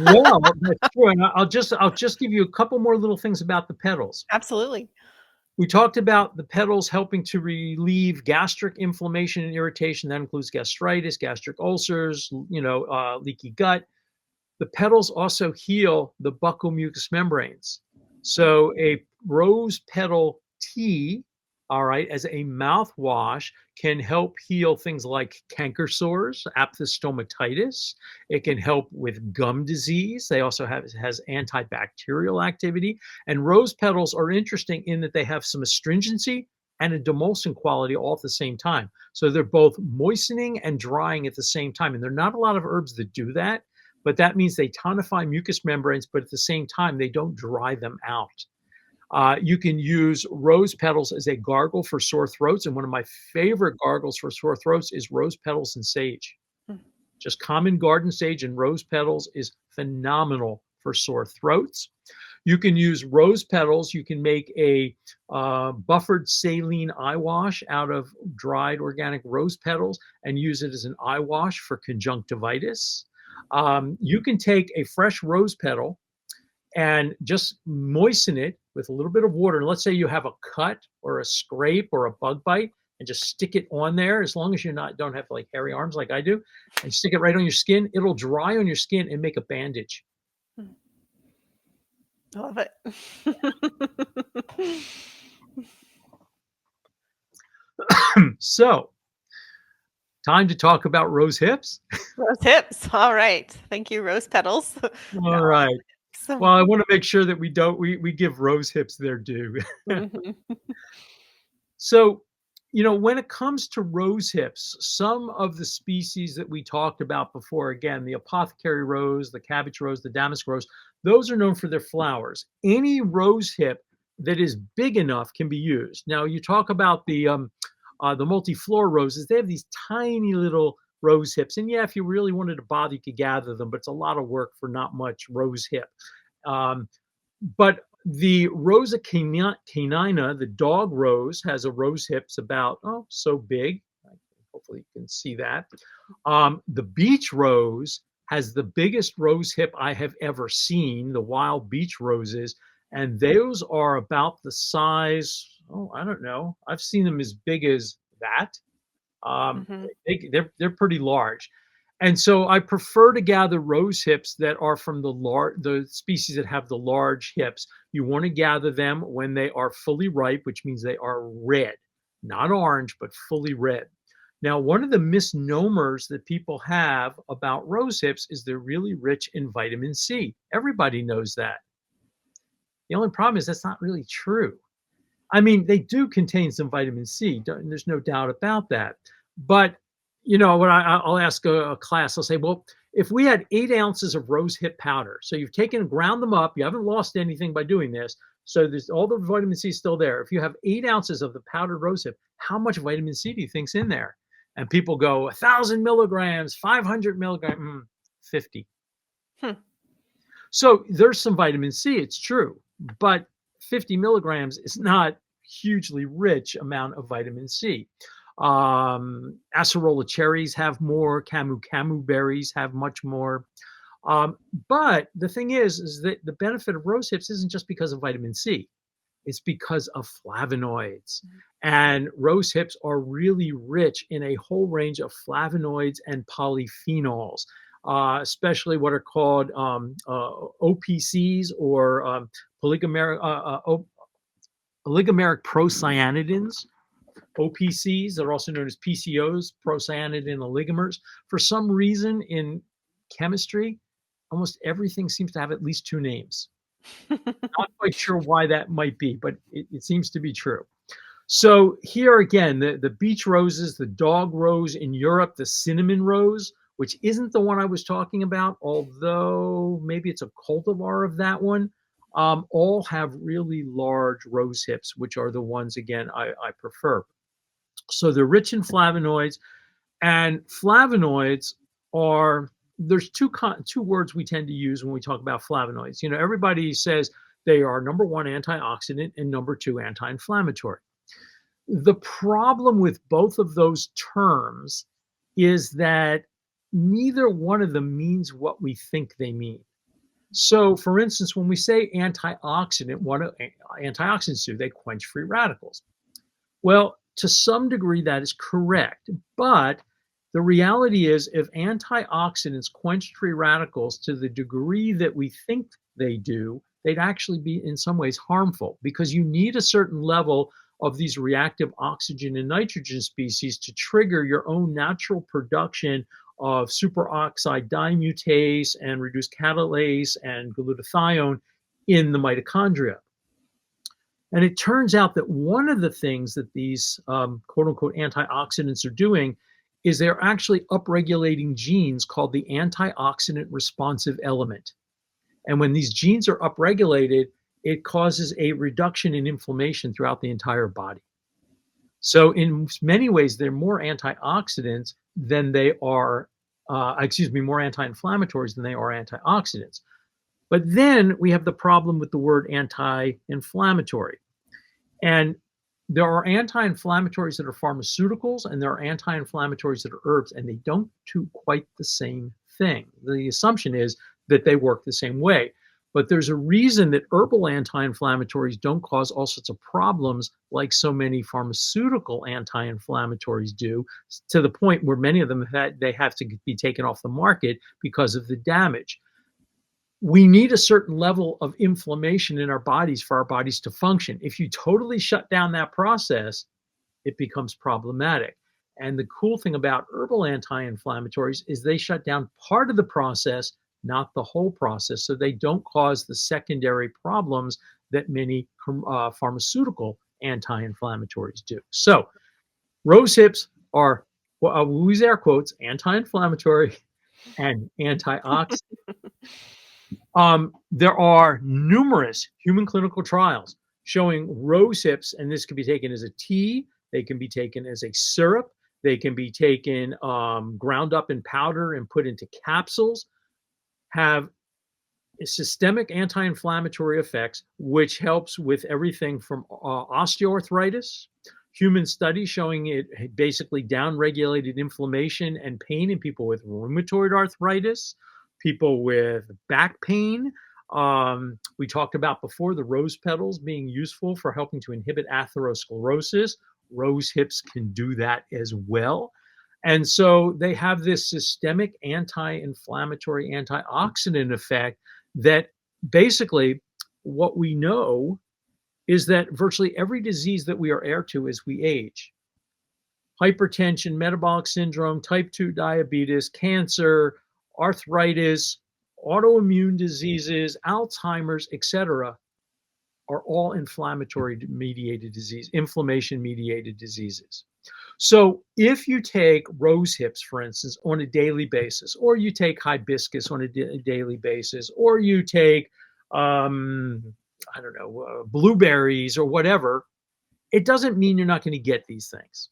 Well, that's true. And I'll just give you a couple more little things about the petals. Absolutely. We talked about the petals helping to relieve gastric inflammation and irritation. That includes gastritis, gastric ulcers, leaky gut. The petals also heal the buccal mucous membranes. So a rose petal tea, all right, as a mouthwash, can help heal things like canker sores, aphthous stomatitis. It can help with gum disease. They also has antibacterial activity. And rose petals are interesting in that they have some astringency and a demulcent quality all at the same time. So they're both moistening and drying at the same time. And there are not a lot of herbs that do that, but that means they tonify mucous membranes, but at the same time, they don't dry them out. You can use rose petals as a gargle for sore throats. And one of my favorite gargles for sore throats is rose petals and sage. Just common garden sage and rose petals is phenomenal for sore throats. You can use rose petals. You can make a buffered saline eye wash out of dried organic rose petals and use it as an eye wash for conjunctivitis. You can take a fresh rose petal and just moisten it with a little bit of water. And let's say you have a cut or a scrape or a bug bite, and just stick it on there. As long as you don't have like hairy arms like I do, and stick it right on your skin, it'll dry on your skin and make a bandage. I love it. So, time to talk about rose hips. Rose hips. All right. Thank you, rose petals. All right. Well, I want to make sure that we give rose hips their due. Mhm. So, when it comes to rose hips, some of the species that we talked about before, again, the apothecary rose, the cabbage rose, the damask rose, those are known for their flowers. Any rose hip that is big enough can be used. Now, you talk about the multiflora roses; they have these tiny little rose hips, and yeah, if you really wanted to bother, you could gather them, but it's a lot of work for not much rose hip. Um, but the Rosa canina, the dog rose, has a rose hips about, oh, so big. Hopefully you can see that. The beach rose has the biggest rose hip I have ever seen, the wild beach roses, and those are about the size, oh, I don't know. I've seen them as big as that. Um, Mhm. they're pretty large. And so I prefer to gather rose hips that are from the species that have the large hips. You want to gather them when they are fully ripe, which means they are red, not orange, but fully red. Now, one of the misnomers that people have about rose hips is they're really rich in vitamin C. Everybody knows that. The only problem is that's not really true. I mean, they do contain some vitamin C. There's no doubt about that. But when I'll ask a class, I'll say, well, if we had 8 ounces of rose hip powder, so you've taken and ground them up, you haven't lost anything by doing this. So there's all the vitamin C still there. If you have 8 ounces of the powdered rose hip, how much vitamin C do you think's in there? And people go 1,000 milligrams, 500 milligrams, 50. Hmm. So there's some vitamin C, it's true, but 50 milligrams is not hugely rich amount of vitamin C. Acerola cherries have more, camu berries have much more. But the thing is that the benefit of rose hips isn't just because of vitamin C. It's because of flavonoids. And rose hips are really rich in a whole range of flavonoids and polyphenols, especially what are called OPCs or oligomeric procyanidins. OPCs, they're also known as PCOs, procyanidin oligomers. For some reason in chemistry, almost everything seems to have at least two names. Not quite sure why that might be, but it seems to be true. So here again, the beach roses, the dog rose in Europe, the cinnamon rose, which isn't the one I was talking about, although maybe it's a cultivar of that one, all have really large rose hips, which are the ones, again, I prefer. So they're rich in flavonoids, and flavonoids are there's two words we tend to use when we talk about flavonoids. Everybody says they are number one antioxidant and number two anti-inflammatory. The problem with both of those terms is that neither one of them means what we think they mean. So, for instance, when we say antioxidant, what do antioxidants do? They quench free radicals. Well, to some degree, that is correct. But the reality is, if antioxidants quench free radicals to the degree that we think they do, they'd actually be in some ways harmful because you need a certain level of these reactive oxygen and nitrogen species to trigger your own natural production of superoxide dimutase and reduced catalase and glutathione in the mitochondria. And it turns out that one of the things that these quote unquote antioxidants are doing is they're actually upregulating genes called the antioxidant responsive element. And when these genes are upregulated, it causes a reduction in inflammation throughout the entire body. So in many ways, they're more antioxidants than they are, more anti-inflammatories than they are antioxidants. But then we have the problem with the word anti-inflammatory. And there are anti-inflammatories that are pharmaceuticals, and there are anti-inflammatories that are herbs, and they don't do quite the same thing. The assumption is that they work the same way. But there's a reason that herbal anti-inflammatories don't cause all sorts of problems like so many pharmaceutical anti-inflammatories do, to the point where many of them they have to be taken off the market because of the damage. We need a certain level of inflammation in our bodies for our bodies to function. If you totally shut down that process, it becomes problematic. And the cool thing about herbal anti-inflammatories is they shut down part of the process, not the whole process, so they don't cause the secondary problems that many pharmaceutical anti-inflammatories do. So rose hips are, well, I'll use air quotes, anti-inflammatory and antioxidant. There are numerous human clinical trials showing rose hips, and this can be taken as a tea, they can be taken as a syrup, they can be taken ground up in powder and put into capsules, have systemic anti-inflammatory effects, which helps with everything from osteoarthritis. Human studies showing it basically down-regulated inflammation and pain in people with rheumatoid arthritis, people with back pain. We talked about before the rose petals being useful for helping to inhibit atherosclerosis. Rose hips can do that as well. And so they have this systemic anti-inflammatory, antioxidant effect that basically what we know is that virtually every disease that we are heir to as we age, hypertension, metabolic syndrome, type 2 diabetes, cancer, arthritis, autoimmune diseases, Alzheimer's, etc., are all inflammation mediated diseases. So if you take rose hips, for instance, on a daily basis, or you take hibiscus on a daily basis, or you take, I don't know, blueberries or whatever, it doesn't mean you're not going to get these things.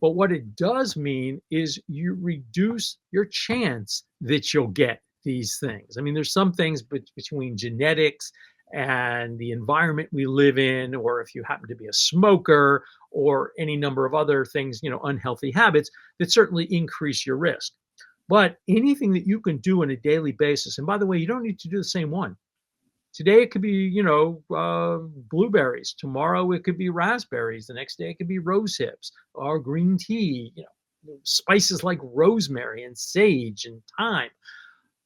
But what it does mean is you reduce your chance that you'll get these things. I mean, there's some things between genetics and the environment we live in, or if you happen to be a smoker or any number of other things, unhealthy habits that certainly increase your risk. But anything that you can do on a daily basis, and by the way, you don't need to do the same one. Today it could be, blueberries. Tomorrow it could be raspberries. The next day it could be rose hips or green tea, spices like rosemary and sage and thyme.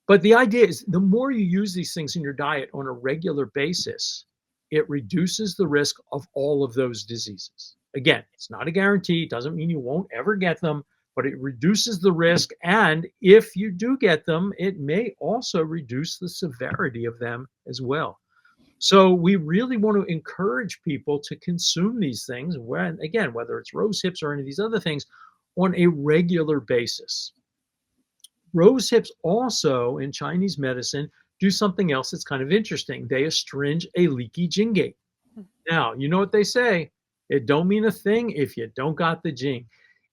But the idea is the more you use these things in your diet on a regular basis, it reduces the risk of all of those diseases. Again, it's not a guarantee. It doesn't mean you won't ever get them, but it reduces the risk. And if you do get them, it may also reduce the severity of them as well. So we really want to encourage people to consume these things, whether it's rose hips or any of these other things, on a regular basis. Rose hips also in Chinese medicine do something else that's kind of interesting. They astringe a leaky jing gate. Now, you know what they say? It don't mean a thing if you don't got the jing.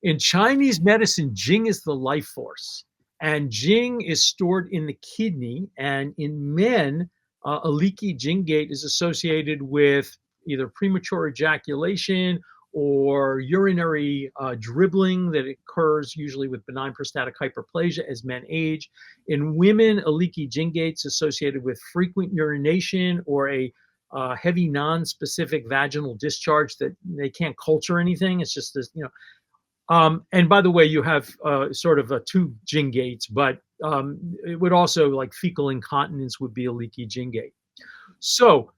In Chinese medicine, jing is the life force, and jing is stored in the kidney. And in men, a leaky jing gate is associated with either premature ejaculation or urinary dribbling that occurs usually with benign prostatic hyperplasia as men age. In women, a leaky jing gate is associated with frequent urination or a heavy non-specific vaginal discharge that they can't culture anything. It's just this, and by the way, you have sort of two jing gates, but it would also, like fecal incontinence would be a leaky jing gate. So,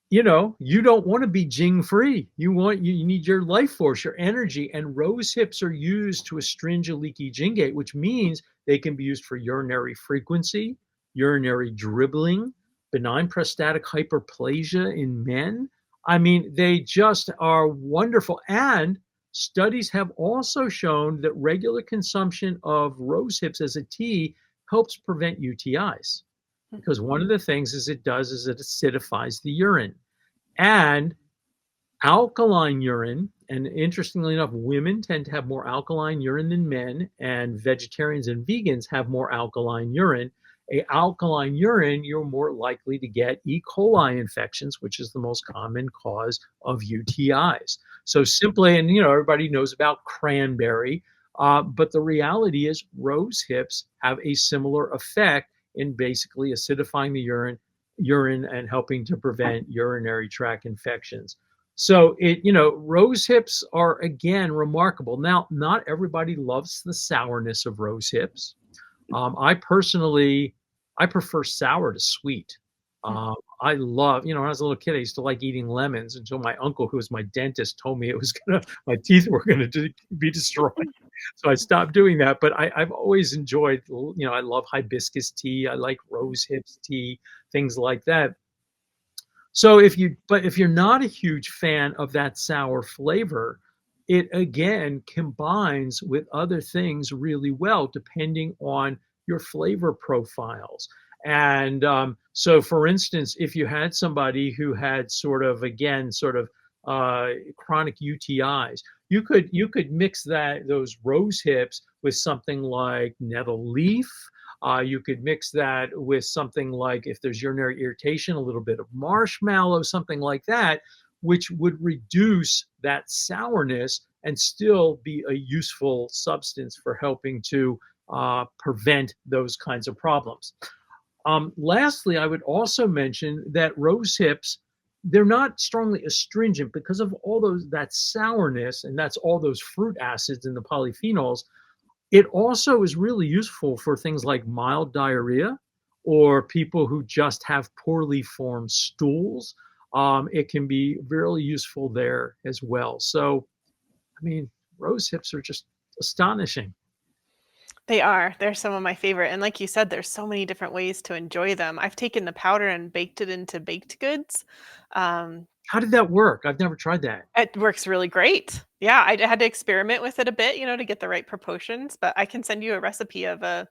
you don't want to be jing free. You need your life force, your energy, and rose hips are used to astringe a leaky jing gate, which means they can be used for urinary frequency, urinary dribbling, benign prostatic hyperplasia in men. I mean, they just are wonderful. And studies have also shown that regular consumption of rose hips as a tea helps prevent UTIs. Because one of the things it does is it acidifies the urine. And alkaline urine, and interestingly enough, women tend to have more alkaline urine than men, and vegetarians and vegans have more alkaline urine. Alkaline urine, you're more likely to get E. coli infections, which is the most common cause of UTIs. So simply, and everybody knows about cranberry, but the reality is rose hips have a similar effect in basically acidifying the urine and helping to prevent urinary tract infections. So rose hips are, again, remarkable. Now, not everybody loves the sourness of rose hips. I prefer sour to sweet. I love, when I was a little kid, I used to like eating lemons until my uncle, who was my dentist, told me my teeth were going to be destroyed. So I stopped doing that, but I've always enjoyed, I love hibiscus tea. I like rose hips tea, things like that. So if you're not a huge fan of that sour flavor, it again combines with other things really well, depending on your flavor profiles. And so, for instance, if you had somebody who had chronic UTIs, you could mix those rose hips with something like nettle leaf. You could mix that with something like, if there's urinary irritation, a little bit of marshmallow, something like that, which would reduce that sourness and still be a useful substance for helping to prevent those kinds of problems. Lastly, I would also mention that rose hips, they're not strongly astringent because of all that sourness, and that's all those fruit acids and the polyphenols. It also is really useful for things like mild diarrhea or people who just have poorly formed stools. It can be really useful there as well. So, I mean, rose hips are just astonishing. They are. They're some of my favorite, and like you said, there's so many different ways to enjoy them. I've taken the powder and baked it into baked goods. Um, How did that work? I've never tried that. it works really great. Yeah, I had to experiment with it a bit, to get the right proportions, but I can send you a recipe of a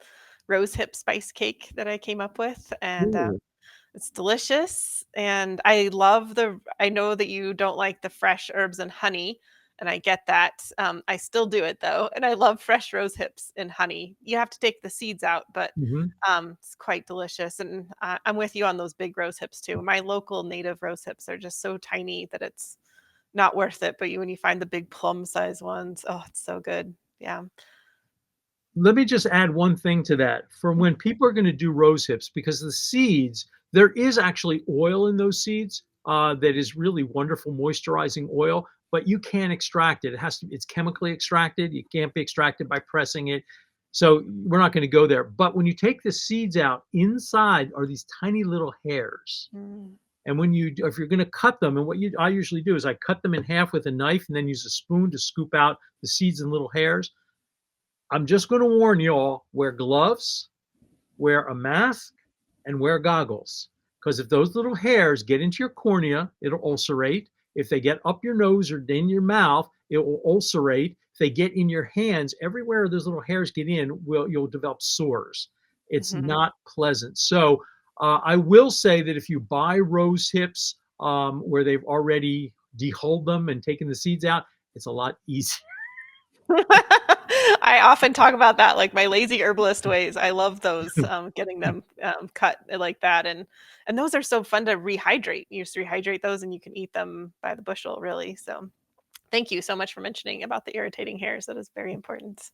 rose hip spice cake that I came up with, and Ooh. it's delicious, and I know that you don't like the fresh herbs and honey, and I get that. I still do it though, and I love fresh rose hips and honey. You have to take the seeds out, but Mhm. it's quite delicious. And I'm with you on those big rose hips too. My local native rose hips are just so tiny that it's not worth it. But when you find the big plum size ones, oh, it's so good. Yeah. Let me just add one thing to that. For when people are going to do rose hips, because the seeds, there is actually oil in those seeds that is really wonderful moisturizing oil, but you can't extract it. It's chemically extracted. You can't be extracted by pressing it. So we're not going to go there. But when you take the seeds out, inside are these tiny little hairs. Mm. And if you're going to cut them, and I usually do is I cut them in half with a knife and then use a spoon to scoop out the seeds and little hairs. I'm just going to warn you all, wear gloves, wear a mask, and wear goggles. Because if those little hairs get into your cornea, it'll ulcerate. If they get up your nose or in your mouth, it will ulcerate. If they get in your hands, everywhere those little hairs get in, you'll develop sores. It's Mhm. not pleasant. So I will say that if you buy rose hips where they've already dehulled them and taken the seeds out, it's a lot easier. I often talk about that, like my lazy herbalist ways. I love those, getting them cut like that, and those are so fun to rehydrate. You just rehydrate those, and you can eat them by the bushel, really. So, thank you so much for mentioning about the irritating hairs. That is very important.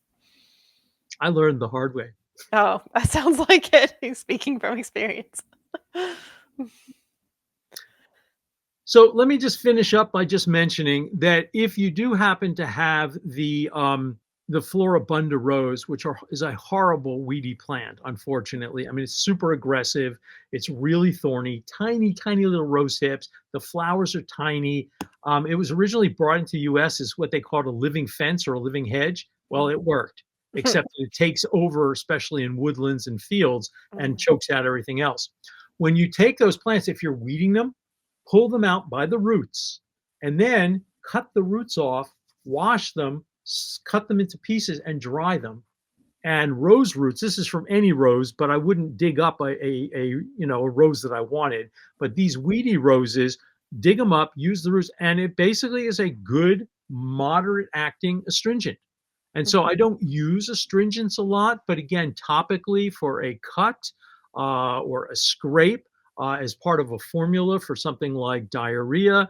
I learned the hard way. Oh, that sounds like it. Speaking from experience. So let me just finish up by just mentioning that if you do happen to have the Floribunda rose, is a horrible weedy plant, unfortunately. I mean, it's super aggressive. It's really thorny, tiny, tiny little rose hips. The flowers are tiny. It was originally brought into the U.S. as what they called a living fence or a living hedge. Well, it worked, except that it takes over, especially in woodlands and fields, and Mm, chokes out everything else. When you take those plants, if you're weeding them, pull them out by the roots, and then cut the roots off, wash them, cut them into pieces, and dry them. And rose roots, this is from any rose, but I wouldn't dig up a rose that I wanted. But these weedy roses, dig them up, use the roots, and it basically is a good moderate acting astringent. And so I mhm, don't use astringents a lot, but again, topically for a cut or a scrape as part of a formula for something like diarrhea,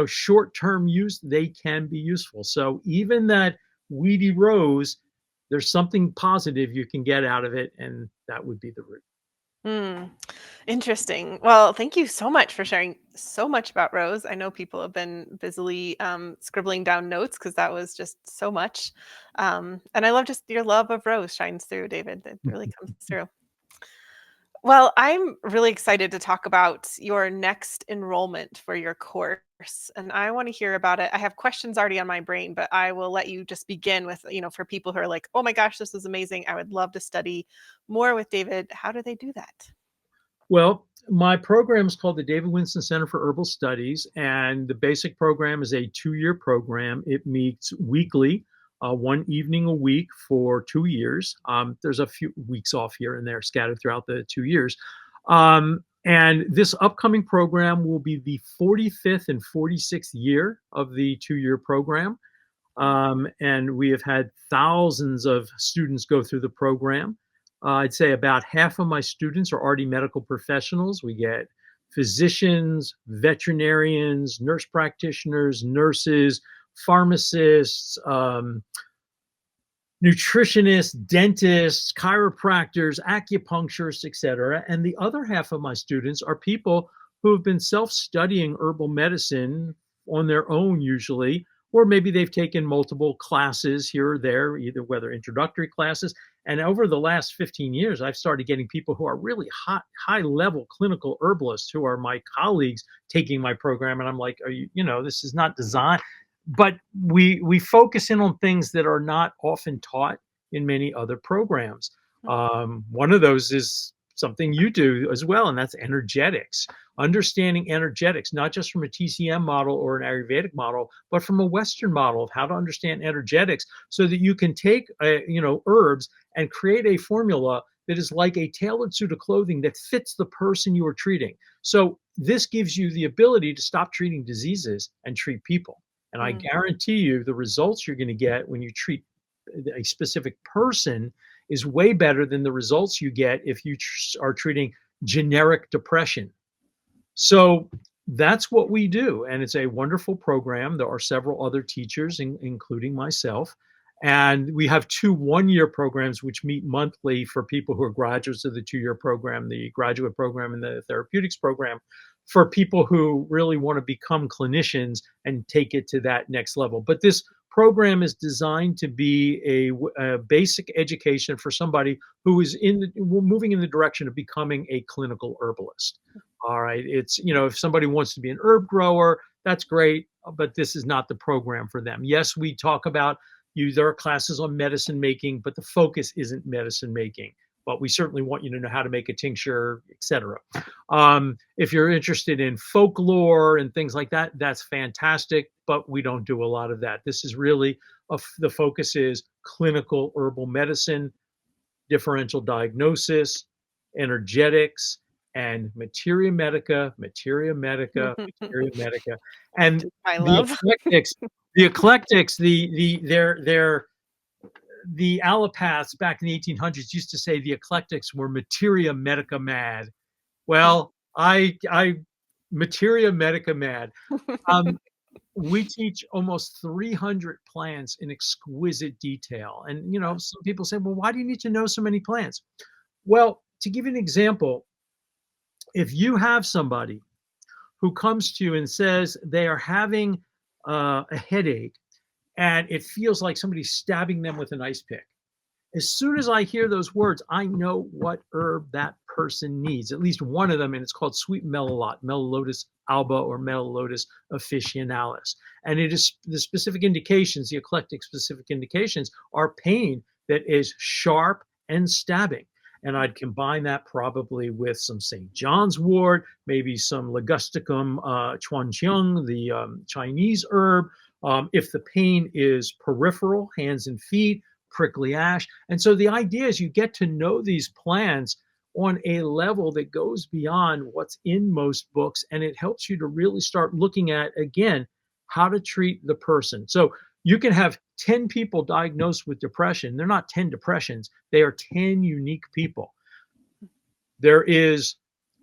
short-term use, they can be useful. So even that weedy rose, there's something positive you can get out of it, and that would be the root. mm. Interesting. Well, thank you so much for sharing so much about Rose. I know people have been busily scribbling down notes because that was just so much. And I love just your love of Rose shines through, David. It really comes through. Well, I'm really excited to talk about your next enrollment for your course, and I want to hear about it. I have questions already on my brain, but I will let you just begin with, for people who are like, oh my gosh, this is amazing. I would love to study more with David. How do they do that? Well, my program is called the David Winston Center for Herbal Studies, and the basic program is a 2-year program. It meets weekly, one evening a week for 2 years. There's a few weeks off here and there scattered throughout the 2 years. And this upcoming program will be the 45th and 46th year of the 2-year program. And we have had thousands of students go through the program. I'd say about half of my students are already medical professionals. We get physicians, veterinarians, nurse practitioners, nurses, pharmacists, nutritionists, dentists, chiropractors, acupuncturists, etc. And the other half of my students are people who have been self-studying herbal medicine on their own usually, or maybe they've taken multiple classes here or there, either whether introductory classes. And over the last 15 years, I've started getting people who are really high level clinical herbalists who are my colleagues taking my program. And I'm like, are you, this is not designed, but we focus in on things that are not often taught in many other programs. One of those is something you do as well, and that's energetics. Understanding energetics, not just from a TCM model or an Ayurvedic model, but from a Western model of how to understand energetics, so that you can take herbs and create a formula that is like a tailored suit of clothing that fits the person you are treating. So this gives you the ability to stop treating diseases and treat people. And I guarantee you the results you're going to get when you treat a specific person is way better than the results you get if you are treating generic depression. So that's what we do. And it's a wonderful program. There are several other teachers, including myself. And we have 2 one-year programs which meet monthly for people who are graduates of the 2-year program, the graduate program and the therapeutics program, for people who really want to become clinicians and take it to that next level. But this program is designed to be a basic education for somebody who is moving in the direction of becoming a clinical herbalist. All right. It's, if somebody wants to be an herb grower, that's great, but this is not the program for them. Yes, we talk about there are classes on medicine making, but the focus isn't medicine making. But we certainly want you to know how to make a tincture, etc. If you're interested in folklore and things like that, that's fantastic, but we don't do a lot of that. This is really, the focus is clinical herbal medicine, differential diagnosis, energetics, and materia medica, materia medica, materia medica. And I love. the eclectics, the allopaths back in the 1800s used to say the eclectics were materia medica mad. Well, I materia medica mad. We teach almost 300 plants in exquisite detail. And, some people say, well, why do you need to know so many plants? Well, to give you an example, if you have somebody who comes to you and says they are having a headache, and it feels like somebody's stabbing them with an ice pick. As soon as I hear those words, I know what herb that person needs, at least one of them, and it's called sweet melilot, Melillotus alba or Melillotus officinalis. And it is the specific indications, the eclectic specific indications are pain that is sharp and stabbing. And I'd combine that probably with some St. John's wort, maybe some Ligusticum chuanqiang, the Chinese herb. If the pain is peripheral, hands and feet, prickly ash. And so the idea is you get to know these plants on a level that goes beyond what's in most books, and it helps you to really start looking at, again, how to treat the person. So you can have 10 people diagnosed with depression. They're not 10 depressions. They are 10 unique people. There is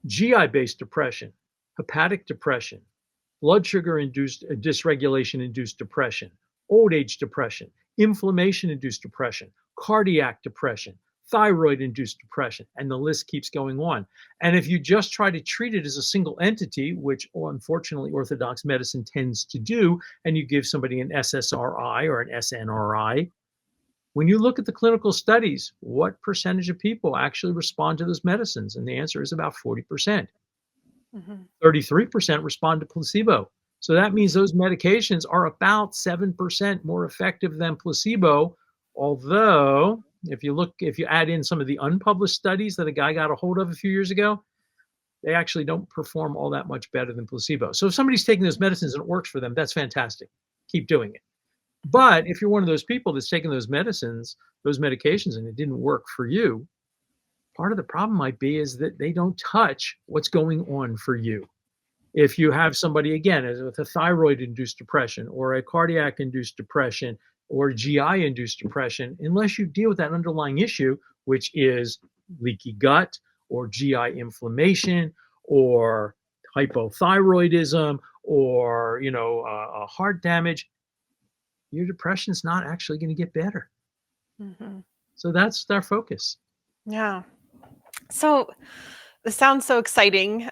GI-based depression, hepatic depression, blood sugar-induced dysregulation-induced depression, old age depression, inflammation-induced depression, cardiac depression, thyroid-induced depression, and the list keeps going on. And if you just try to treat it as a single entity, which unfortunately Orthodox medicine tends to do, and you give somebody an SSRI or an SNRI, When you look at the clinical studies, what percentage of people actually respond to those medicines? And the answer is about 40%. Mhm. 33% respond to placebo. So that means those medications are about 7% more effective than placebo. Although, if you add in some of the unpublished studies that a guy got a hold of a few years ago, they actually don't perform all that much better than placebo. So if somebody's taking those medicines and it works for them, that's fantastic. Keep doing it. But if you're one of those people that's taking those medicines, those medications, and it didn't work for you, part of the problem might be is that they don't touch what's going on for you. If you have somebody, again, with a thyroid induced depression or a cardiac induced depression or GI induced depression, unless you deal with that underlying issue, which is leaky gut or GI inflammation or hypothyroidism or heart damage, your depression's not actually going to get better. Mhm. So that's our focus. Yeah. So this sounds so exciting.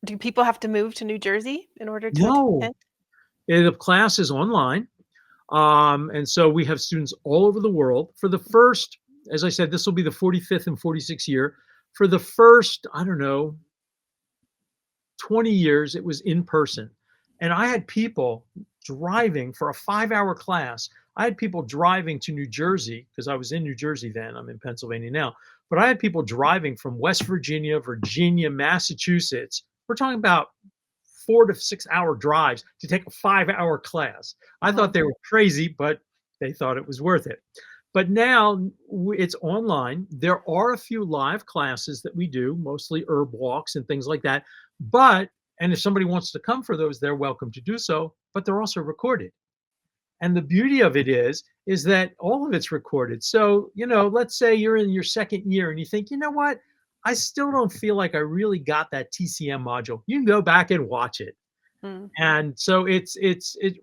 Do people have to move to New Jersey in order to No, attend? the class is online. And so we have students all over the world. For the first, as I said, this will be the 45th and 46th year. For the first, I don't know, 20 years, it was in person. And I had people driving for a 5-hour class. I had people driving to New Jersey because I was in New Jersey then. I'm in Pennsylvania now. But I had people driving from West Virginia, Virginia, Massachusetts. We're talking about 4 to 6 hour drives to take a 5-hour class. I thought Mhm. they were crazy, but they thought it was worth it. But now it's online. There are a few live classes that we do, mostly herb walks and things like that. And if somebody wants to come for those, they're welcome to do so, but they're also recorded. And the beauty of it is that all of it's recorded. So, let's say you're in your second year and you think, you know what? I still don't feel like I really got that TCM module. You can go back and watch it. Mm. And so it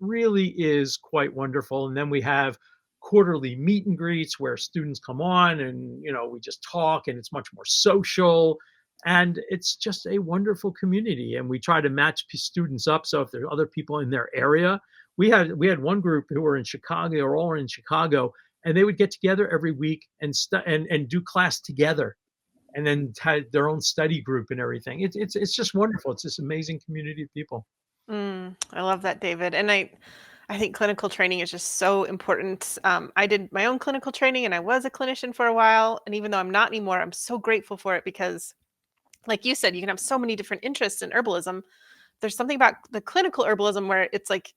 really is quite wonderful. And then we have quarterly meet and greets where students come on and we just talk and it's much more social. And it's just a wonderful community. And we try to match students up. So if there are other people in their area, we had one group who were in Chicago, or all in Chicago, and they would get together every week and do class together and then had their own study group and everything. It's just wonderful. It's this amazing community of people. I love that, David. And I think clinical training is just so important. I did my own clinical training and I was a clinician for a while. And even though I'm not anymore, I'm so grateful for it because, like you said, you can have so many different interests in herbalism. There's something about the clinical herbalism where it's like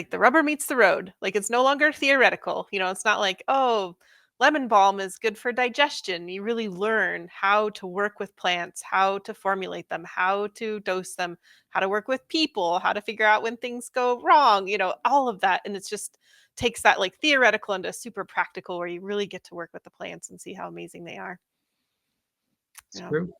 the rubber meets the road. Like it's no longer theoretical. It's not like, oh, lemon balm is good for digestion. You really learn how to work with plants, how to formulate them, how to dose them, how to work with people, how to figure out when things go wrong, all of that. And it's just takes that like theoretical into super practical where you really get to work with the plants and see how amazing they are. It's Yeah. true.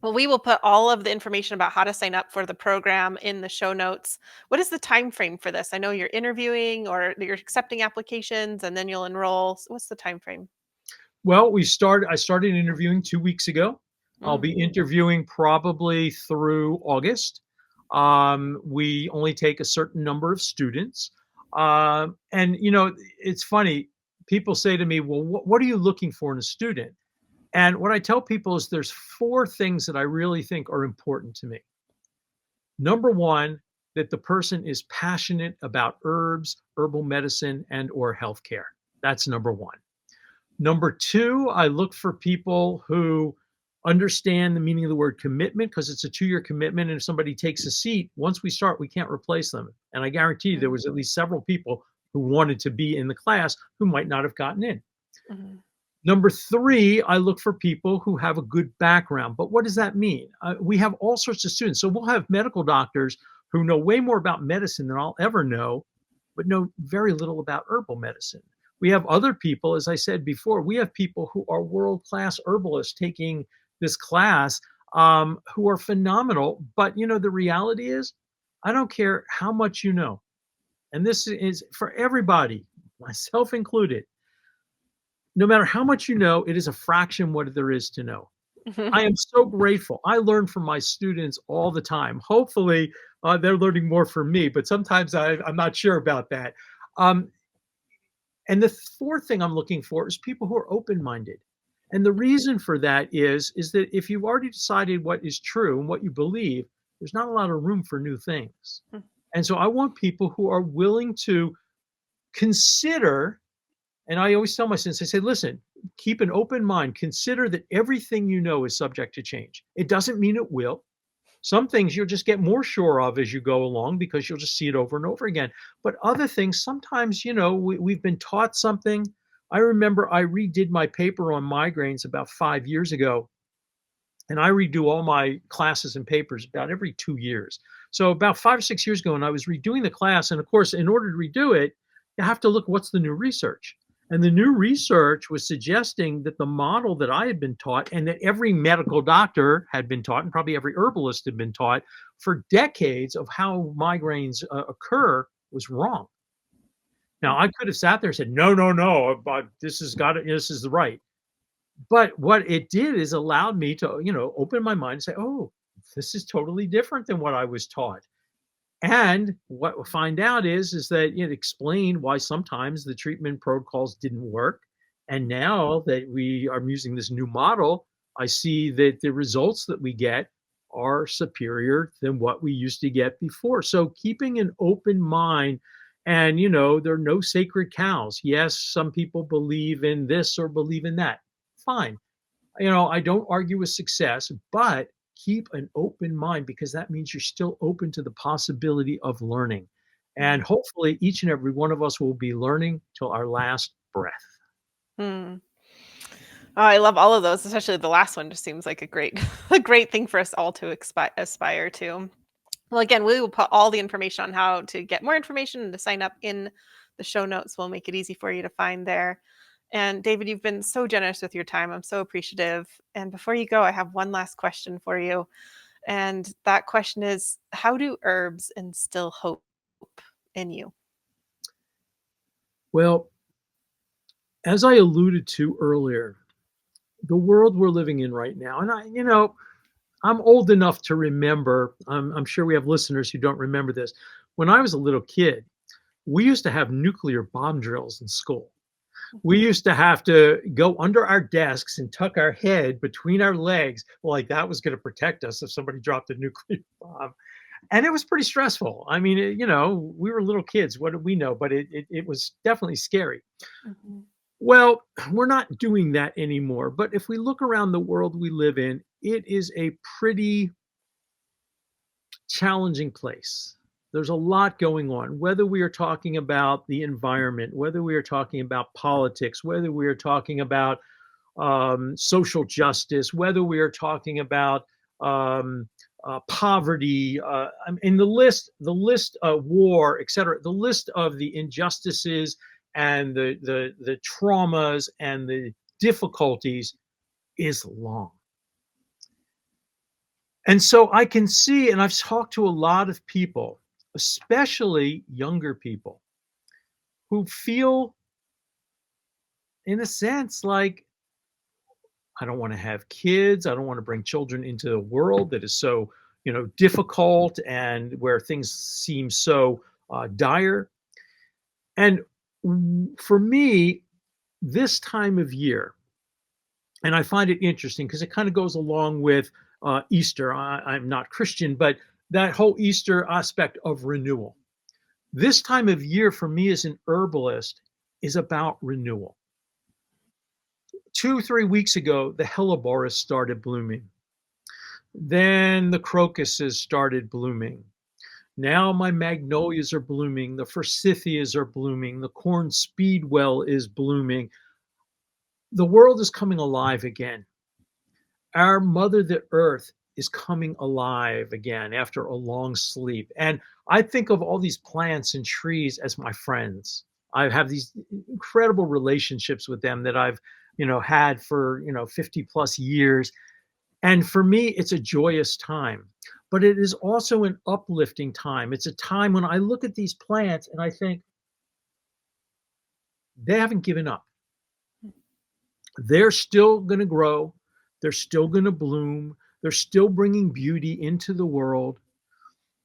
Well, we will put all of the information about how to sign up for the program in the show notes. What is the time frame for this? I know you're interviewing or you're accepting applications and then you'll enroll. So what's the time frame? Well, I started interviewing 2 weeks ago. I'll Mm, be interviewing probably through August. We only take a certain number of students. And it's funny, people say to me, "Well, what are you looking for in a student?" And what I tell people is there's 4 things that I really think are important to me. Number 1, that the person is passionate about herbs, herbal medicine, and or healthcare. That's number 1. Number 2, I look for people who understand the meaning of the word commitment because it's a 2-year commitment. And if somebody takes a seat, once we start, we can't replace them. And I guarantee you there mm, was at least several people who wanted to be in the class who might not have gotten in. mhm, Number 3, I look for people who have a good background. But what does that mean? We have all sorts of students. So we'll have medical doctors who know way more about medicine than I'll ever know, but know very little about herbal medicine. We have other people, as I said before, we have people who are world class herbalists taking this class who are phenomenal. But the reality is, I don't care how much you know. And this is for everybody, myself included. No matter how much you know, it is a fraction what there is to know. mhm. I am so grateful. I learn from my students all the time. Hopefully, they're learning more from me, but sometimes I'm not sure about that. Um, And the fourth thing I'm looking for is people who are open-minded. And the reason for that is that if you've already decided what is true and what you believe, there's not a lot of room for new things. Mm. And so I want people who are willing to consider, and I always tell my students, I say, listen, keep an open mind. Consider that everything you know is subject to change. It doesn't mean it will. Some things you'll just get more sure of as you go along because you'll just see it over and over again. But other things, sometimes, we've been taught something. I remember I redid my paper on migraines about 5 years ago, and I redo all my classes and papers about every 2 years. So about 5 or 6 years ago, and I was redoing the class, and of course, in order to redo it, you have to look what's the new research. And the new research was suggesting that the model that I had been taught, and that every medical doctor had been taught, and probably every herbalist had been taught for decades, of how migraines occur, was wrong. Now, I could have sat there and said, no, no, no, but this is the right. But what it did is allowed me to, open my mind and say, "Oh, this is totally different than what I was taught." And what we find out is that it explained why sometimes the treatment protocols didn't work. And now that we are using this new model, I see that the results that we get are superior than what we used to get before. So keeping an open mind, and there are no sacred cows. Yes, some people believe in this or believe in that. Fine. I don't argue with success, but keep an open mind, because that means you're still open to the possibility of learning. And hopefully, each and every one of us will be learning till our last breath. Hmm. Oh, I love all of those, especially the last one just seems like a great a great thing for us all to aspire to. Well, again, we will put all the information on how to get more information and to sign up in the show notes. We'll make it easy for you to find there. And David, you've been so generous with your time. I'm so appreciative. And before you go, I have one last question for you. And that question is, how do herbs instill hope in you? Well, as I alluded to earlier, the world we're living in right now, and I'm old enough to remember, I'm sure we have listeners who don't remember this. When I was a little kid, we used to have nuclear bomb drills in school. We used to have to go under our desks and tuck our head between our legs, like that was going to protect us if somebody dropped a nuclear bomb. And it was pretty stressful. I mean, we were little kids. What did we know? But it was definitely scary. Mhm. Well, we're not doing that anymore. But if we look around the world we live in, it is a pretty challenging place. There's a lot going on, whether we are talking about the environment, whether we are talking about politics, whether we are talking about social justice, whether we are talking about poverty, and the list of war, et cetera, the list of the injustices and the traumas and the difficulties is long. And so I can see, and I've talked to a lot of people, especially younger people, who feel, in a sense, like, I don't want to have kids. I don't want to bring children into a world that is so, difficult, and where things seem so dire. And for me, this time of year, and I find it interesting because it kind of goes along with Easter. I'm not Christian, but that whole Easter aspect of renewal. This time of year for me as an herbalist is about renewal. 2, 3 weeks ago, the helleborus started blooming. Then the crocuses started blooming. Now my magnolias are blooming, the forsythias are blooming, the corn speedwell is blooming. The world is coming alive again. Our mother, the earth, is coming alive again after a long sleep. And I think of all these plants and trees as my friends. I have these incredible relationships with them that I've, had for, 50 plus years. And for me, it's a joyous time, but it is also an uplifting time. It's a time when I look at these plants and I think they haven't given up. They're still going to grow. They're still going to bloom. They're still bringing beauty into the world.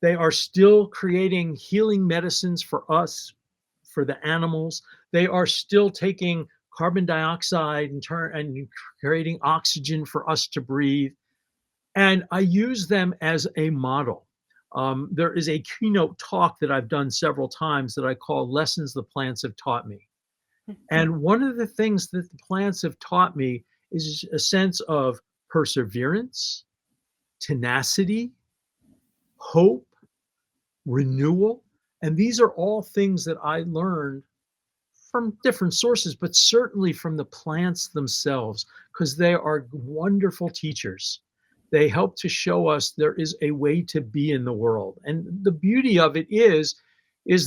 They are still creating healing medicines for us, for the animals. They are still taking carbon dioxide and creating oxygen for us to breathe. And I use them as a model. There is a keynote talk that I've done several times that I call Lessons the Plants Have Taught Me. And one of the things that the plants have taught me is a sense of perseverance, tenacity, hope, renewal. And these are all things that I learned from different sources, but certainly from the plants themselves, because they are wonderful teachers. They help to show us there is a way to be in the world. And the beauty of it is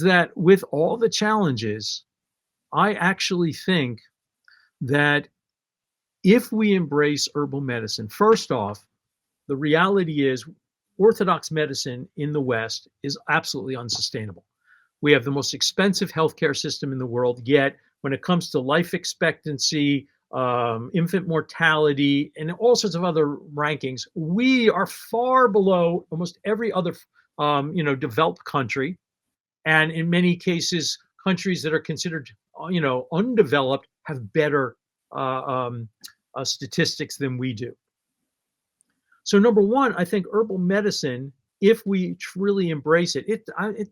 that with all the challenges, I actually think that if we embrace herbal medicine, first off, the reality is orthodox medicine in the West is absolutely unsustainable. We have the most expensive healthcare system in the world, yet when it comes to life expectancy, infant mortality, and all sorts of other rankings, we are far below almost every other, developed country, and in many cases, countries that are considered, undeveloped have better statistics than we do. So number one, I think herbal medicine, if we truly embrace it,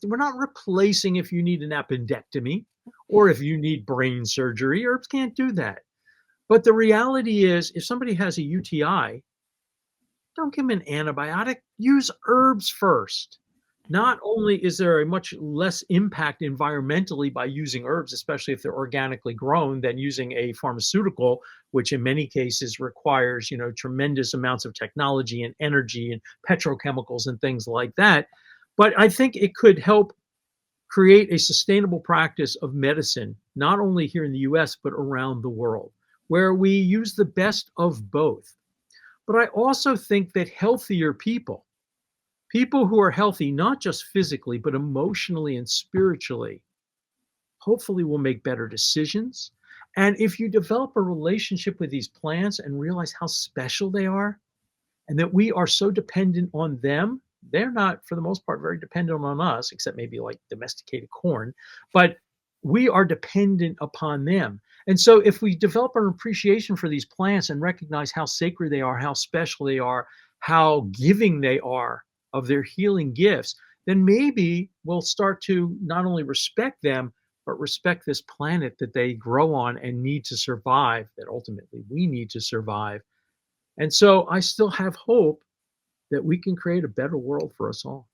we're not replacing if you need an appendectomy or if you need brain surgery. Herbs can't do that. But the reality is, if somebody has a UTI, don't give them an antibiotic. Use herbs first. Not only is there a much less impact environmentally by using herbs, especially if they're organically grown, than using a pharmaceutical, which in many cases requires, tremendous amounts of technology and energy and petrochemicals and things like that. But I think it could help create a sustainable practice of medicine, not only here in the US, but around the world, where we use the best of both. But I also think that healthier people who are healthy, not just physically, but emotionally and spiritually, hopefully will make better decisions. And if you develop a relationship with these plants and realize how special they are, and that we are so dependent on them, they're not, for the most part, very dependent on us, except maybe like domesticated corn, but we are dependent upon them. And so if we develop an appreciation for these plants and recognize how sacred they are, how special they are, how giving they are of their healing gifts, then maybe we'll start to not only respect them, but respect this planet that they grow on and need to survive, that ultimately we need to survive. And so I still have hope that we can create a better world for us all.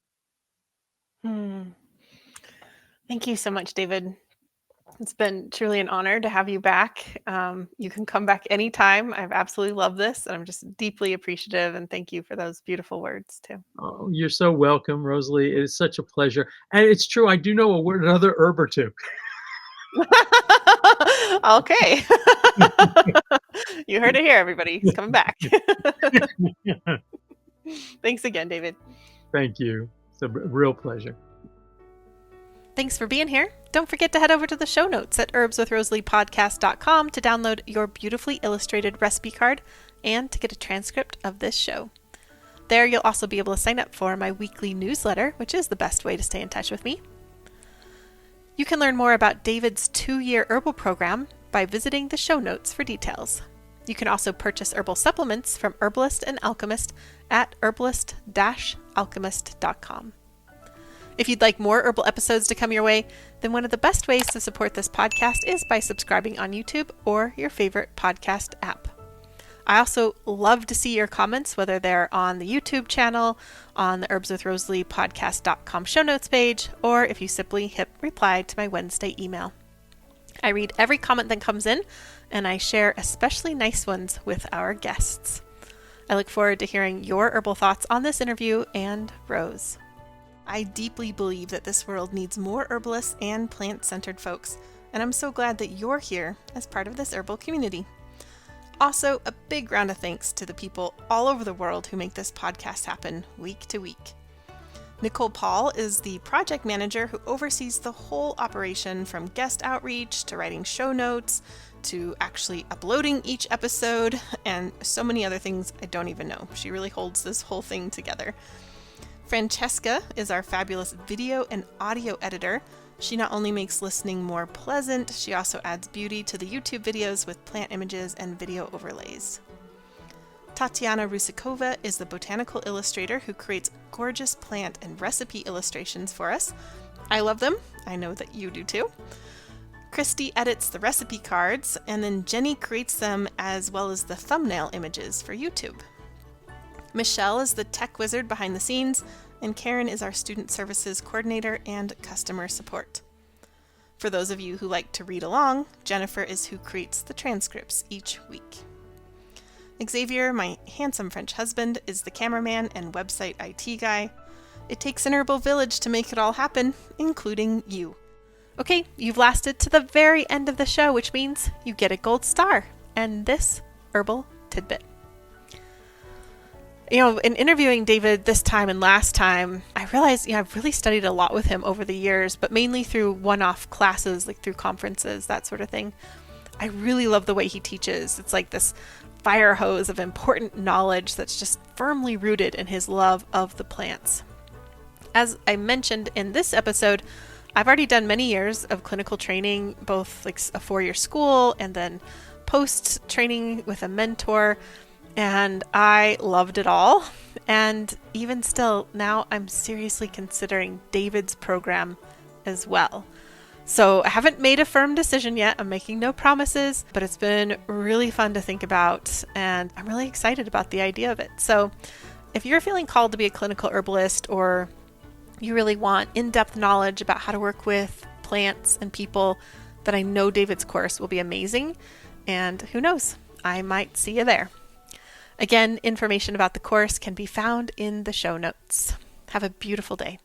Thank you so much, David. It's been truly an honor to have you back. You can come back anytime. I've absolutely loved this, and I'm just deeply appreciative. And thank you for those beautiful words too. Oh, you're so welcome, Rosalee. It is such a pleasure. And it's true, I do know another herb or two. Okay. You heard it here, everybody. He's coming back. Thanks again, David. Thank you. It's a real pleasure. Thanks for being here. Don't forget to head over to the show notes at herbswithrosaleepodcast.com to download your beautifully illustrated recipe card and to get a transcript of this show. There you'll also be able to sign up for my weekly newsletter, which is the best way to stay in touch with me. You can learn more about David's 2-year herbal program by visiting the show notes for details. You can also purchase herbal supplements from Herbalist and Alchemist at herbalist-alchemist.com. If you'd like more herbal episodes to come your way, then one of the best ways to support this podcast is by subscribing on YouTube or your favorite podcast app. I also love to see your comments, whether they're on the YouTube channel, on the herbswithrosaleepodcast.com show notes page, or if you simply hit reply to my Wednesday email. I read every comment that comes in, and I share especially nice ones with our guests. I look forward to hearing your herbal thoughts on this interview and Rose. I deeply believe that this world needs more herbalists and plant-centered folks, and I'm so glad that you're here as part of this herbal community. Also, a big round of thanks to the people all over the world who make this podcast happen week to week. Nicole Paul is the project manager who oversees the whole operation, from guest outreach to writing show notes to actually uploading each episode and so many other things I don't even know. She really holds this whole thing together. Francesca is our fabulous video and audio editor She not only makes listening more pleasant, she also adds beauty to the YouTube videos with plant images and video overlays. Tatiana Rusikova is the botanical illustrator who creates gorgeous plant and recipe illustrations for us. I love them. I know that you do too. Christy edits the recipe cards, and then Jenny creates them as well as the thumbnail images for YouTube. Michelle is the tech wizard behind the scenes, and Karen is our student services coordinator and customer support. For those of you who like to read along, Jennifer is who creates the transcripts each week. Xavier, my handsome French husband, is the cameraman and website IT guy. It takes an herbal village to make it all happen, including you. Okay, you've lasted to the very end of the show, which means you get a gold star and this herbal tidbit. In interviewing David this time and last time, I realized, I've really studied a lot with him over the years, but mainly through one-off classes, like through conferences, that sort of thing. I really love the way he teaches. It's like this fire hose of important knowledge that's just firmly rooted in his love of the plants. As I mentioned in this episode, I've already done many years of clinical training, both like a 4-year school and then post-training with a mentor, and I loved it all. And even still, now I'm seriously considering David's program as well. So I haven't made a firm decision yet. I'm making no promises, but it's been really fun to think about, and I'm really excited about the idea of it. So if you're feeling called to be a clinical herbalist, or you really want in-depth knowledge about how to work with plants and people, then I know David's course will be amazing. And who knows, I might see you there. Again, information about the course can be found in the show notes. Have a beautiful day.